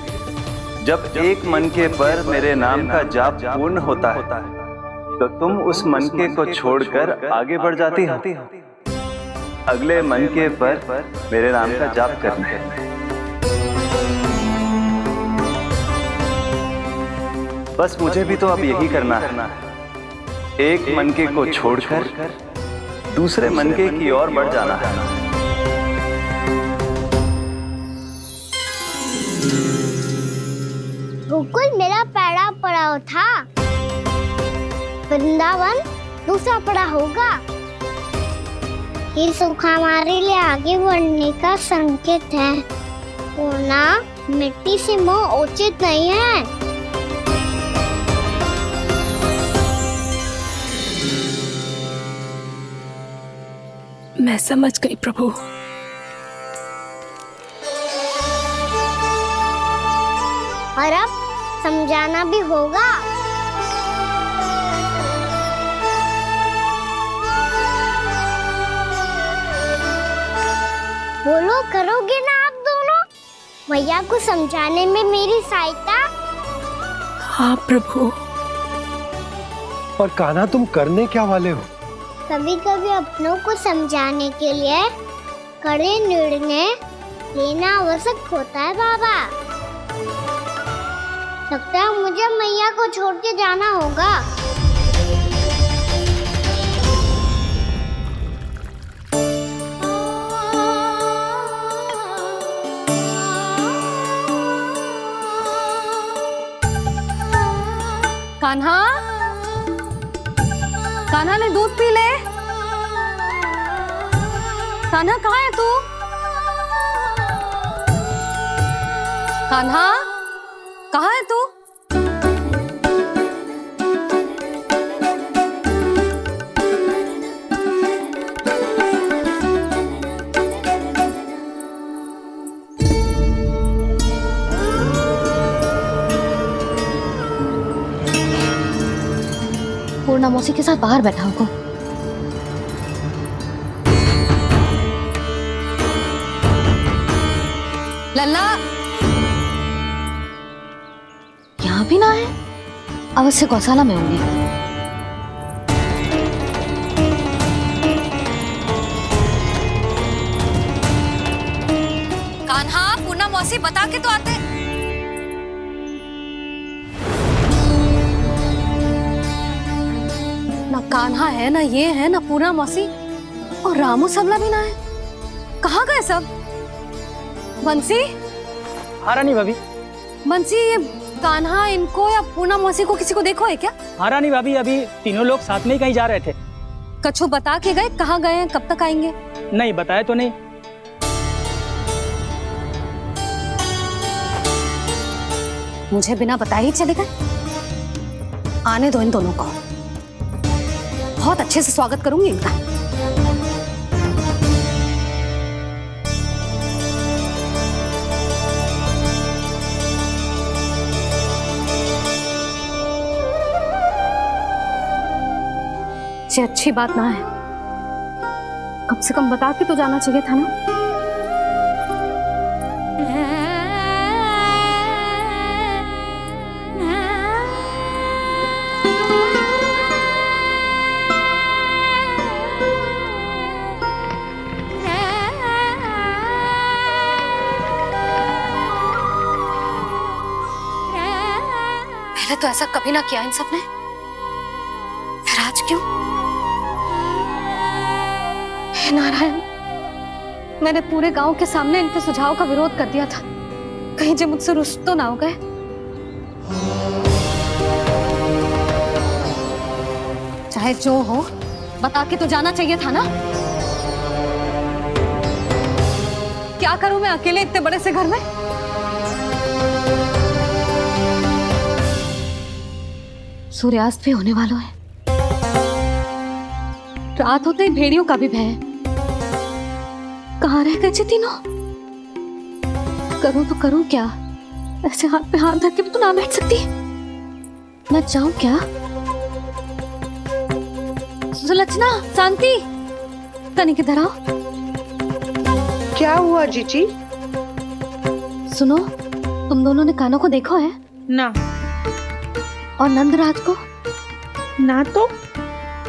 जब एक मनके पर मेरे नाम का जाप पूर्ण होता है, तो तुम उस मनके को छोड़कर आगे बढ़ जाती हो अगले मनके पर मेरे नाम का जाप करने। बस मुझे भी तो अब यही करना है, एक मनके को छोड़कर दूसरे मनके की ओर बढ़ जाना है। गोकुल मेरा पहला पड़ाव था, वृंदावन दूसरा पड़ा होगा। फिर सुख हमारे लिए आगे बढ़ने का संकेत है। पूर्णा, मिट्टी से मोह उचित नहीं है। मैं समझ गई प्रभु। और अब समझाना भी होगा। बोलो, करोगे ना आप दोनों? भैया को समझाने में मेरी सहायता? हाँ प्रभु। और कान्हा, तुम करने क्या वाले हो? कभी कभी अपनों को समझाने के लिए कड़े निर्णय लेना आवश्यक होता है बाबा। लगता है मुझे मैया को छोड़ के जाना होगा। कान्हा, कान्हा ने दूध पी ले। कान्हा कहाँ है तू? कान्हा, कहाँ है तू? पूर्णा मौसी के साथ बाहर बैठा होगा। लल्ला यहाँ भी ना है, अवश्य गौशाला में होंगे। कान्हा, पूना मौसी बता के तो आते। ना कान्हा है, ना ये है, ना पूना मौसी, और रामू सबला भी ना है। कहाँ गए सब? बंसी? हाँ रानी भाभी। बंसी, ये कान्हा इनको या पूना मौसी को किसी को देखो है क्या? हाँ रानी भाभी, अभी तीनों लोग साथ में ही कहीं जा रहे थे। कछु बता के गए कहाँ गए हैं, कब तक आएंगे? नहीं बताया तो नहीं। मुझे बिना बताए ही चले गए? आने दो इन दोनों को, बहुत अच्छे से स्वागत करूंगी इनका। ये अच्छी बात ना है, कम से कम बता के तो जाना चाहिए था ना। पहले तो ऐसा कभी ना किया इन सब ने, फिर आज क्यों? हे नारायण, मैंने पूरे गांव के सामने इनके सुझाव का विरोध कर दिया था, कहीं जो मुझसे रुष्ट तो ना हो गए। चाहे जो हो, बता के तो जाना चाहिए था ना। क्या करूं मैं अकेले इतने बड़े से घर में? सूर्यास्त भी होने वाला है, रात होते ही भेड़ियों का भी भय है। कहाँ रह गए तीनों? करूं तो करूं क्या? ऐसे हाथ पे हाथ धर के भी तो ना बैठ सकती। मैं जाऊं क्या? सुलक्षणा, शांति, तनिक इधर आओ। क्या हुआ जीजी? सुनो, तुम दोनों ने कानों को देखो है? ना। और नंदराज को? ना तो।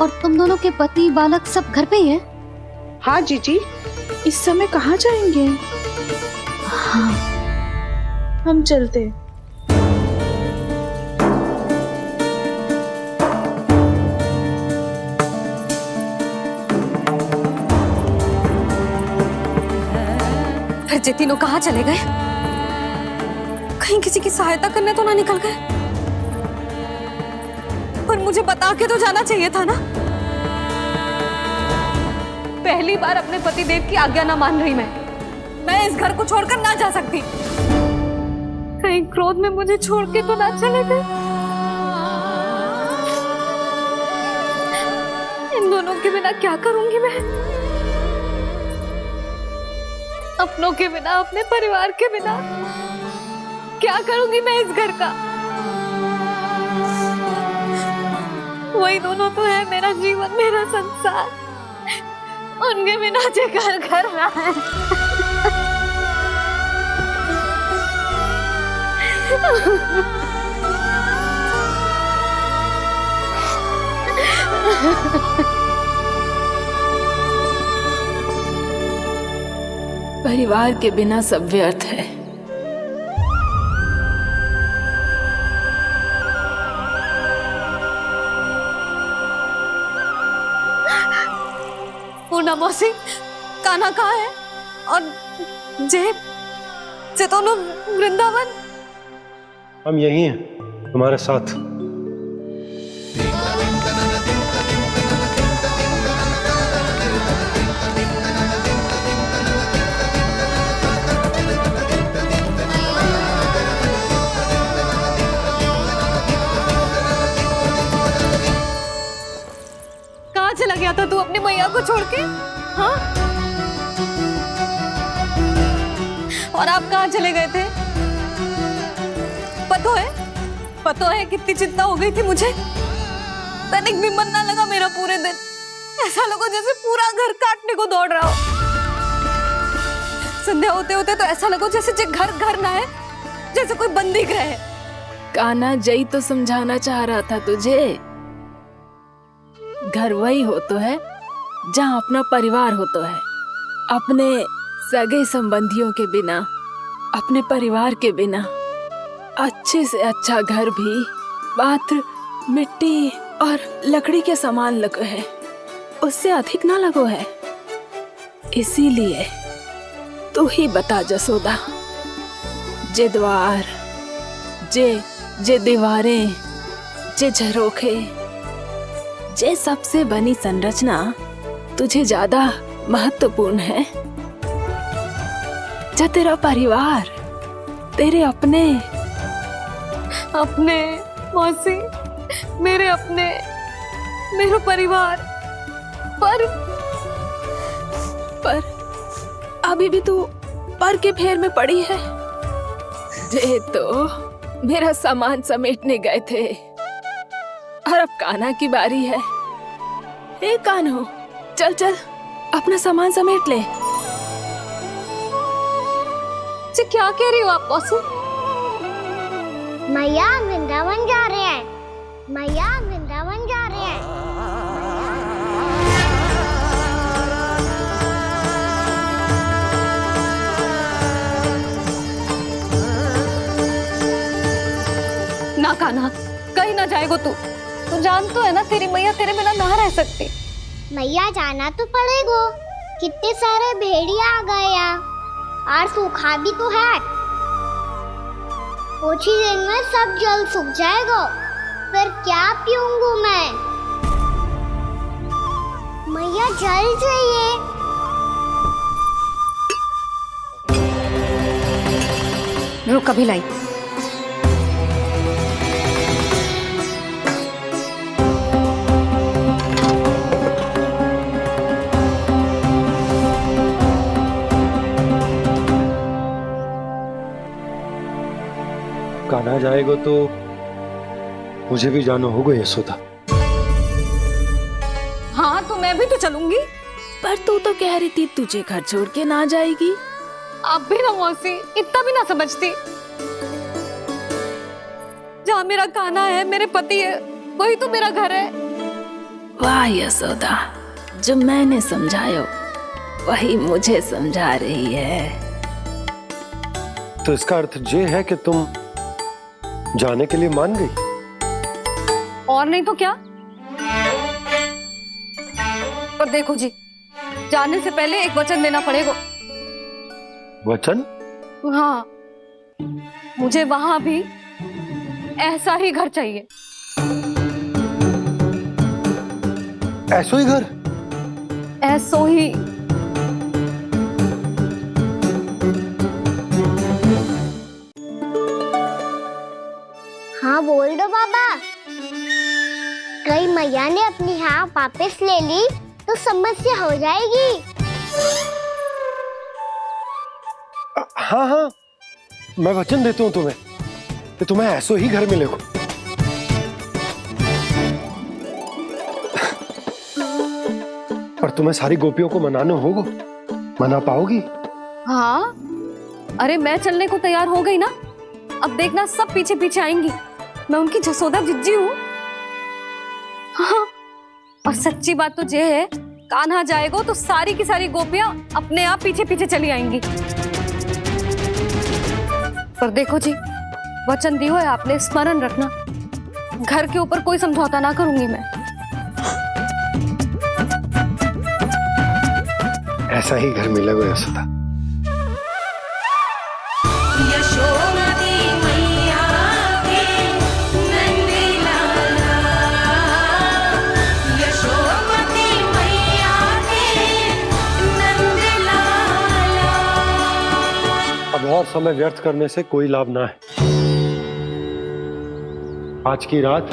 और तुम दोनों के पति बालक सब घर पे ही हैं? हाँ जीजी, इस समय कहाँ जाएंगे? हाँ, हम चलते। फिर ये तीनों कहाँ चले गए? कहीं किसी की सहायता करने तो ना निकल गए? पर मुझे बता के तो जाना चाहिए था ना। पहली बार अपने पतिदेव की आज्ञा ना मान रही मैं इस घर को छोड़कर ना जा सकती। कहीं क्रोध में मुझे छोड़ के तो ना चले गए। इन दोनों के बिना क्या करूंगी मैं? अपनों के बिना, अपने परिवार के बिना क्या करूंगी मैं इस घर का? वही दोनों तो है मेरा जीवन, मेरा संसार। उनके बिना जे घर घर रहा है। परिवार के बिना सब व्यर्थ है। पूना मौसी, कान्हा कहाँ है? और जे दोनों वृंदावन? हम यही हैं, तुम्हारे साथ। कहाँ चला गया था तू अपनी मैया को छोड़ के? हाँ? और आप कहाँ चले गए थे? पतो है कितनी चिंता हो गई थी मुझे। तनिक भी मन ना लगा मेरा पूरे दिन। ऐसा लगा जैसे पूरा घर काटने को दौड़ रहा हो। संध्या होते होते तो ऐसा लगो जैसे जे घर घर ना है, जैसे कोई बंदी गृह है। कान्हा जई तो समझाना चाह रहा था तुझे। घर वही हो तो है जहाँ अपना परिवार हो तो है। अपने सगे संबंधियों के बिना, अपने परिवार के बिना अच्छे से अच्छा घर भी मात्र मिट्टी और लकड़ी के समान लगो है, उससे अधिक ना लगो है। इसीलिए तू ही बता जसोदा, जे द्वार, जे दीवारें, जे झरोखे, जे सबसे बनी संरचना तुझे ज्यादा महत्वपूर्ण है? जा तेरा परिवार, तेरे अपने मौसी, मेरे अपने, मेरा परिवार, पर अभी भी तू पर के फेर में पड़ी है। जे तो मेरा सामान समेटने गए थे और अब कान्हा की बारी है। ए कान्हो, चल चल अपना सामान समेट ले। जी क्या कह रही हो आप मौसी? मैया वृंदावन जा रहे हैं, मैया वृंदावन जा रहे हैं। ना कान्हा, कहीं ना जाएगो तू जान तो है ना तेरी मैया तेरे बिना ना रह सकती। मैया जाना तो पड़ेगा, कितने सारे भेड़िया आ गए यहाँ और सूखा भी तो है। कुछ ही दिन में सब जल सूख जाएगा, फिर क्या पीऊंगा मैं? मैया जल चाहिए। रुक अभी लाई। कान्हा जाएगा तो मुझे भी जाना होगा यशोदा। हाँ तो मैं भी तो चलूंगी। पर तू तो कह रही थी तुझे घर छोड़ के ना जाएगी। आप भी ना मौसी, इतना भी ना समझती। जहाँ मेरा कान्हा है, मेरे पति है, वही तो मेरा घर है। वाह यशोदा, जो मैंने समझायो वही मुझे समझा रही है। तो इसका अर्थ ये है कि तुम जाने के लिए मान गई? और नहीं तो क्या। और देखो जी, जाने से पहले एक वचन देना पड़ेगा। वचन? हाँ, मुझे वहां भी ऐसा ही घर चाहिए। ऐसो ही घर? ऐसो ही। हाँ बोल दो बाबा। कहीं मैया ने अपनी हाँ वापस ले ली तो समस्या हो जाएगी। हाँ हाँ, मैं वचन देता हूँ तुम्हें कि तुम्हें ऐसो ही घर मिलेगा। पर तुम्हें सारी गोपियों को मनाना होगा। मना पाओगी? हाँ, अरे मैं चलने को तैयार हो गई ना। अब देखना सब पीछे पीछे आएंगी। मैं उनकी जसोदा जिज्जी हूँ। हाँ, और सच्ची बात तो ये है, कान्हा जाएगा तो सारी की सारी गोपियां अपने आप पीछे पीछे चली आएंगी। पर देखो जी, वचन दियो है आपने, स्मरण रखना। घर के ऊपर कोई समझौता ना करूंगी मैं। ऐसा ही घर मिलेगा यशोदा। अब और समय व्यर्थ करने से कोई लाभ ना है। आज की रात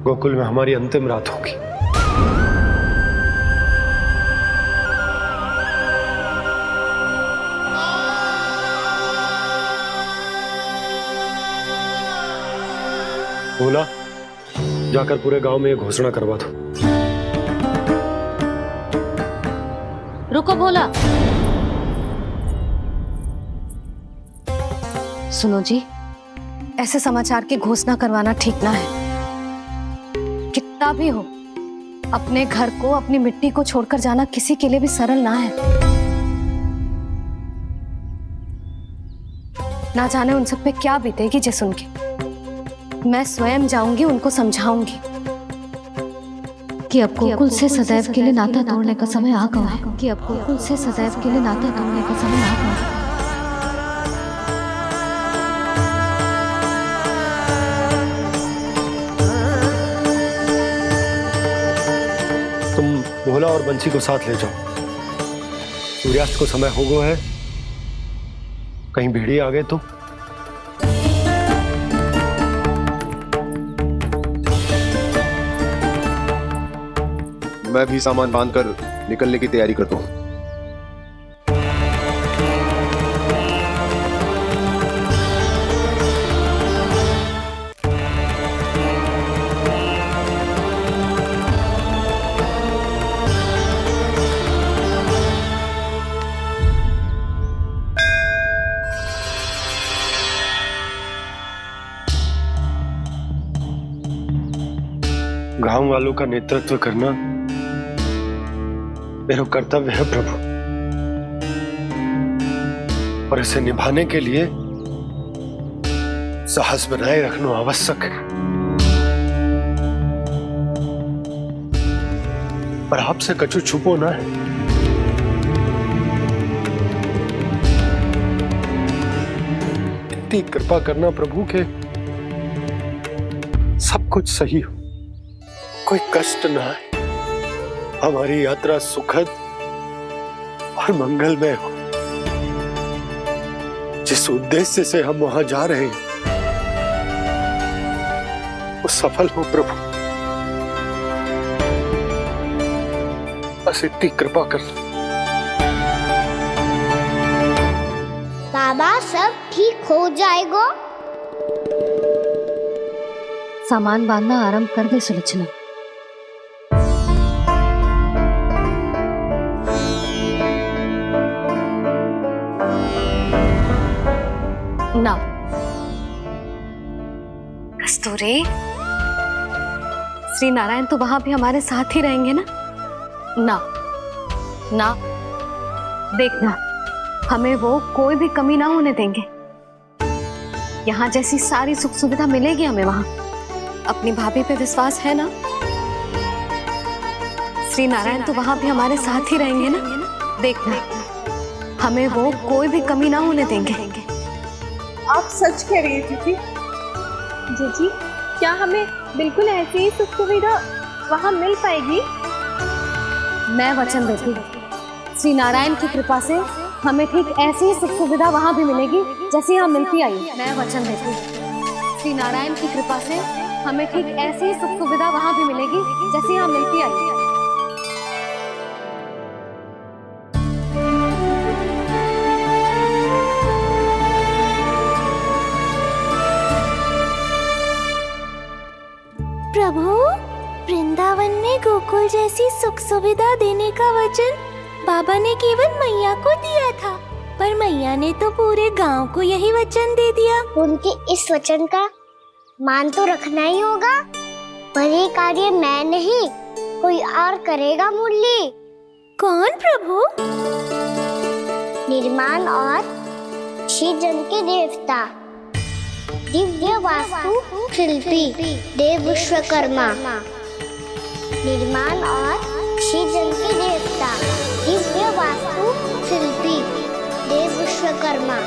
गोकुल में हमारी अंतिम रात होगी। बोला, जाकर पूरे गांव में ये घोषणा करवा दो। रुको भोला, सुनो जी, ऐसे समाचार की घोषणा करवाना ठीक ना है। कितना भी हो, अपने घर को, अपनी मिट्टी को छोड़कर जाना किसी के लिए भी सरल ना है। ना जाने उन सब पे क्या बीतेगी जे सुन के। मैं स्वयं जाऊंगी, उनको समझाऊंगी कि अब गोकुल से सदैव के लिए नाता तोड़ने का समय आ गया है, कि अब गोकुल से सदैव के लिए नाता तोड़ने का समय आ गया है। तुम भोला और बंसी को साथ ले जाओ। सूर्यास्त को समय हो गया है, कहीं भेड़िए आ गए तो। मैं भी सामान बांधकर निकलने की तैयारी करता हूं। गांव वालों का नेतृत्व करना मेरा कर्तव्य है प्रभु, और इसे निभाने के लिए साहस बनाए रखना आवश्यक है। पर आपसे कछु छुपो ना है। इतनी कृपा करना प्रभु के सब कुछ सही हो, कोई कष्ट ना है, हमारी यात्रा सुखद और मंगलमय हो। जिस उद्देश्य से हम वहां जा रहे हैं वो सफल हो प्रभु, बस इतनी कृपा कर। बाबा सब ठीक हो जाएगा। सामान बांधना आरंभ कर दे सुलोचना। ना कस्तूरी, श्री नारायण तो वहां भी हमारे साथ ही रहेंगे ना? ना ना, देखना, हमें वो कोई भी कमी ना होने देंगे। यहाँ जैसी सारी सुख सुविधा मिलेगी हमें वहां। अपनी भाभी पे विश्वास है ना? श्री नारायण तो वहां भी हमारे साथ ही रहेंगे ना? देखना, हमें वो कोई भी कमी ना होने देंगे। आप सच कह रही है दीदी। जीजी, क्या हमें बिल्कुल ऐसी ही सुख सुविधा वहाँ मिल पाएगी? मैं वचन देती हूँ, श्री नारायण की कृपा से हमें ठीक ऐसी ही सुख सुविधा वहाँ भी मिलेगी जैसी यहाँ मिलती आई। मैं वचन देती हूँ, श्री नारायण की कृपा से हमें ठीक ऐसी ही सुख सुविधा वहाँ भी मिलेगी जैसी यहाँ मिलती आई। प्रभु, वृंदावन में गोकुल जैसी सुख सुविधा देने का वचन बाबा ने केवल मैया को दिया था, पर मैया ने तो पूरे गांव को यही वचन दे दिया। उनके इस वचन का मान तो रखना ही होगा, पर ये कार्य मैं नहीं, कोई और करेगा। मुरली कौन प्रभु? निर्माण और सृजन के देवता, दिव्य वास्तु शिल्पी देव विश्वकर्मा। निर्माण और सृजन के देवता, दिव्य वास्तु शिल्पी देव विश्वकर्मा।